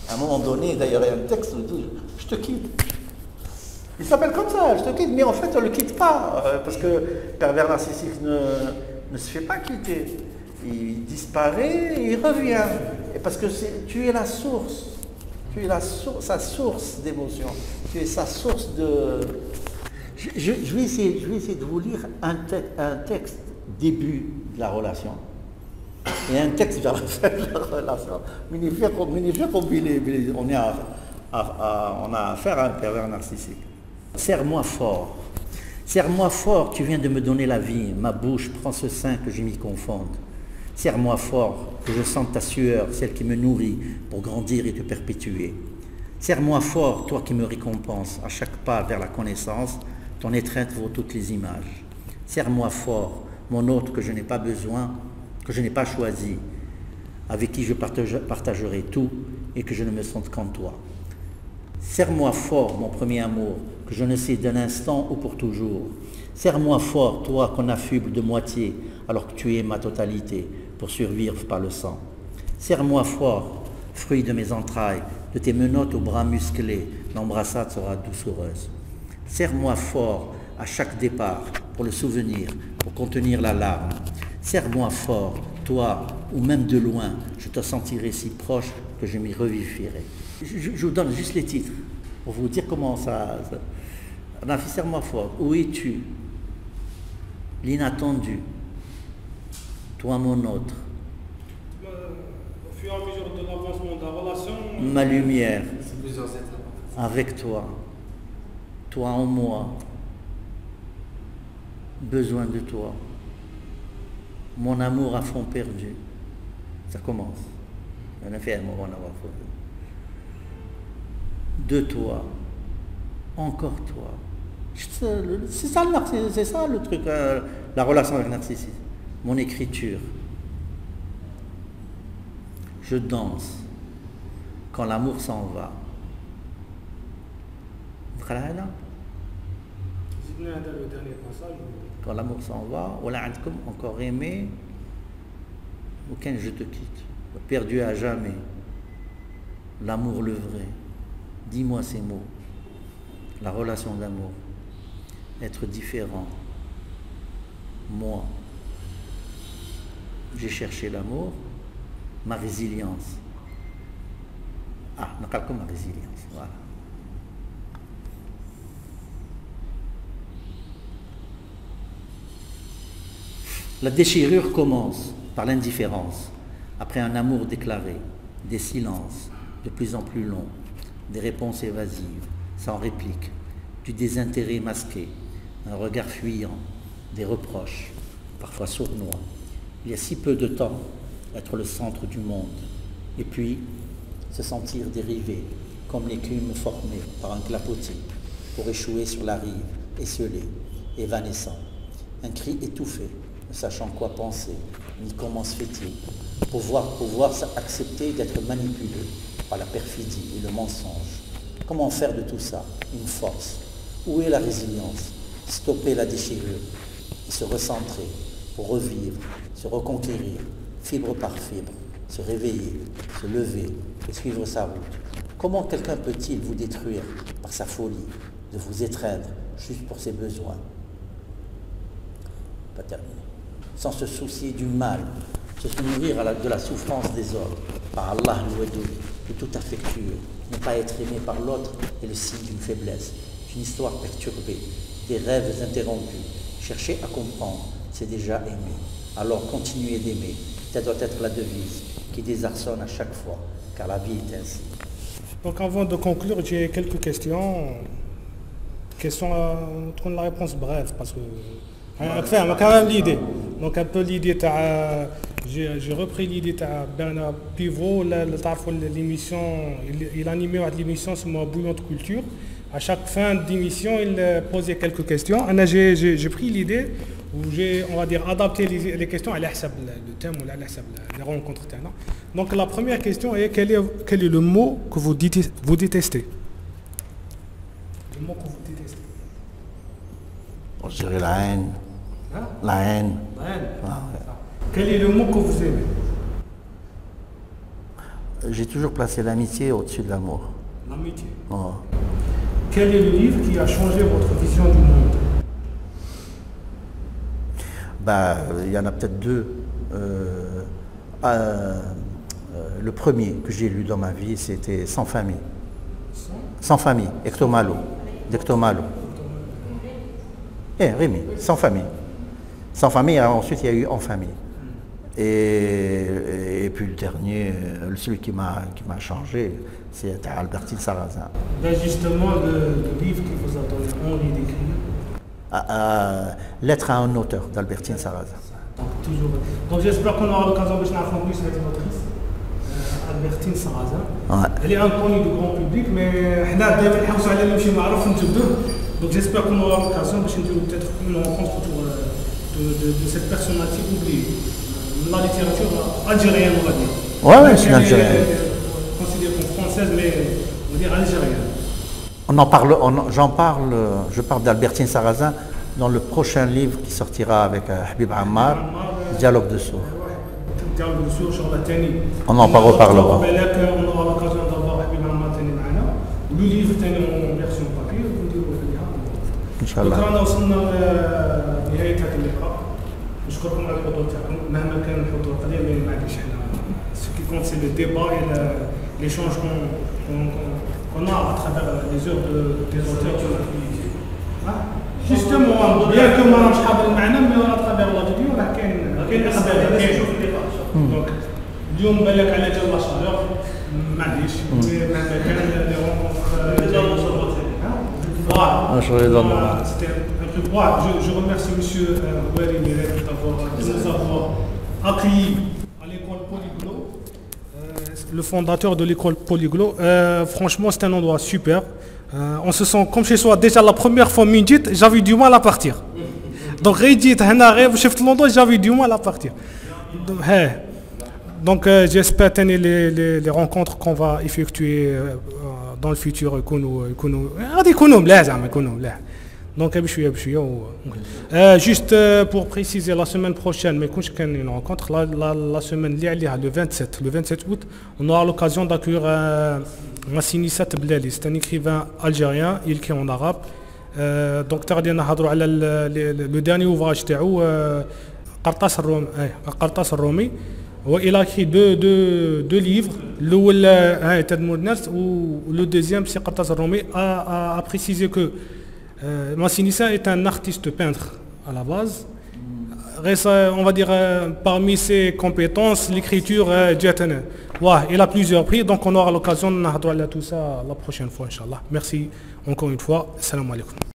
À un moment donné, d'ailleurs, il y a un texte où il dit « Je te quitte ». Il s'appelle comme ça, « Je te quitte », mais en fait, on ne le quitte pas, parce que pervers narcissique ne se fait pas quitter. Il disparaît et il revient. Et parce que tu es la source. Tu es sa source d'émotion. Tu es sa source de... Je vais essayer de vous lire un texte début de la relation. Et un texte vers la fin de la relation. On a affaire à un pervers narcissique. Serre-moi fort. Serre-moi fort, tu viens de me donner la vie. Ma bouche prend ce sein que je m'y confonde. Serre-moi fort, que je sente ta sueur, celle qui me nourrit pour grandir et te perpétuer. Serre-moi fort, toi qui me récompenses à chaque pas vers la connaissance, ton étreinte vaut toutes les images. Serre-moi fort, mon hôte que je n'ai pas besoin, que je n'ai pas choisi, avec qui je partagerai tout et que je ne me sente qu'en toi. Serre-moi fort, mon premier amour, que je ne sais d'un instant ou pour toujours. Serre-moi fort, toi qu'on affuble de moitié, alors que tu es ma totalité, pour survivre par le sang. Serre-moi fort, fruit de mes entrailles, de tes menottes aux bras musclés, l'embrassade sera doucereuse. Serre-moi fort à chaque départ, pour le souvenir, pour contenir la larme. Serre-moi fort, toi, ou même de loin, je te sentirai si proche que je m'y revivifierai. Je vous donne juste les titres, pour vous dire comment ça... On a fait serre-moi fort. Où es-tu? L'inattendu. Toi, mon autre. Au fur et à mesure de l'avancement de la relation... Ma lumière. C'est plusieurs étapes. Avec toi. Toi en moi. Besoin de toi. Mon amour à fond perdu. Ça commence. On a fait un moment d'avoir perdu. De toi. Encore toi. C'est ça le truc, la relation avec le narcissisme. Mon écriture. Je danse quand l'amour s'en va. Quand l'amour s'en va, encore aimé, aucun je te quitte. Perdu à jamais. L'amour le vrai. Dis-moi ces mots. La relation d'amour. Être différent. Moi. J'ai cherché l'amour. Ma résilience. Ah, on a comme ma résilience. Voilà. La déchirure commence par l'indifférence, après un amour déclaré, des silences de plus en plus longs, des réponses évasives, sans réplique, du désintérêt masqué, un regard fuyant, des reproches, parfois sournois. Il y a si peu de temps, être le centre du monde, et puis se sentir dérivé, comme l'écume formée par un clapotis, pour échouer sur la rive, esselé, évanescent, un cri étouffé, ne sachant quoi penser, ni comment se fait-il, pouvoir accepter d'être manipulé par la perfidie et le mensonge. Comment faire de tout ça une force? Où est la résilience? Stopper la déchirure. et se recentrer pour revivre, se reconquérir, fibre par fibre, se réveiller, se lever et suivre sa route. Comment quelqu'un peut-il vous détruire par sa folie, de vous étreindre juste pour ses besoins? Pas terminé. Sans se soucier du mal, se nourrir de la souffrance des autres, par Allah loué de toute affectueux. Ne pas être aimé par l'autre est le signe d'une faiblesse, d'une histoire perturbée, des rêves interrompus. Chercher à comprendre, c'est déjà aimer. Alors continuez d'aimer, ça doit être la devise qui désarçonne à chaque fois, car la vie est ainsi. Donc avant de conclure, j'ai quelques questions. Questions à la réponse brève, parce que enfin, quand même l'idée. Donc un peu l'idée, j'ai repris l'idée de Bernard Pivot, l'émission, il animait l'émission sur ma bouillante culture. À chaque fin d'émission, il posait quelques questions. J'ai pris l'idée où j'ai, on va dire, adapté les questions à le thème ou à les rencontres. Donc la première question est quel est le mot que vous détestez? Le mot que vous détestez. Je dirais la haine. Hein? La haine. La haine. Ah, ouais. Quel est le mot que vous aimez? J'ai toujours placé l'amitié au-dessus de l'amour. L'amitié. Oh. Quel est le livre qui a changé votre vision du monde? Il y en a peut-être deux. Le premier que j'ai lu dans ma vie, c'était Sans famille. Sans famille, Hector Malot. d'Hector Malot. Rémi, Sans famille. Sans famille, ensuite il y a eu En famille. Et puis le dernier, celui qui m'a changé, c'est Albertine Sarrazin. Justement, le livre qui vous a donné envie d'écrire. Lettre à un auteur d'Albertine Sarrazin. Donc j'espère qu'on aura l'occasion de faire plus cette autrice, Albertine Sarrazin. Ouais. Elle est inconnue du grand public, mais donc j'espère qu'on aura l'occasion de peut-être une rencontre autour de cette personnalité oubliée. La littérature algérienne, on va dire. Ouais, c'est algérienne. Considérée comme française, mais on va dire algérienne. Je parle d'Albertine Sarrazin dans le prochain livre qui sortira avec Habib Ammar, Dialogue de sourds. Dialogue de sourds sur la Tani. On en reparlera. On aura l'occasion d'avoir Habib Ammar Tani معنا. Le livre Tani en version papier, ونديروا فيها. إن شاء الله. رانا وصلنا لنهاية هذا اللقاء. نشكركم على الحضور تاعكم مهما كان الحضور قليل mais معليش احنا ce qui compte c'est le débat et l'échange qu'on a à travers les œuvres des auteurs de la communauté. Justement, bien que ما راهمش حاضرين معنا mais à travers la vidéo راه كاين اخبار donc اليوم بالك على جو لا شالور معليش مهما كان لي Je remercie M. Ouari Mirek de nous avoir accueillis à l'école Polyglot, le fondateur de l'école Polyglot. Franchement, c'est un endroit super. On se sent comme chez soi. Déjà, la première fois, j'avais du mal à partir. Donc, j'avais du mal à partir. Donc, j'espère tenir les rencontres qu'on va effectuer dans le futur. Donc, juste pour préciser, la semaine prochaine, mais quand une rencontre, la semaine le 27 août, on aura l'occasion d'accueillir Massinissa Blali, c'est un écrivain algérien, il est en arabe. Donc, le dernier ouvrage, Qartas al-Romi. Il a écrit deux livres. Le deuxième, c'est Qartas al-Romi, a précisé que Massinissa est un artiste peintre à la base. On va dire parmi ses compétences, l'écriture, il a plusieurs prix, donc on aura l'occasion de parler de tout ça la prochaine fois, Inch'Allah. Merci encore une fois. Salam alaikum.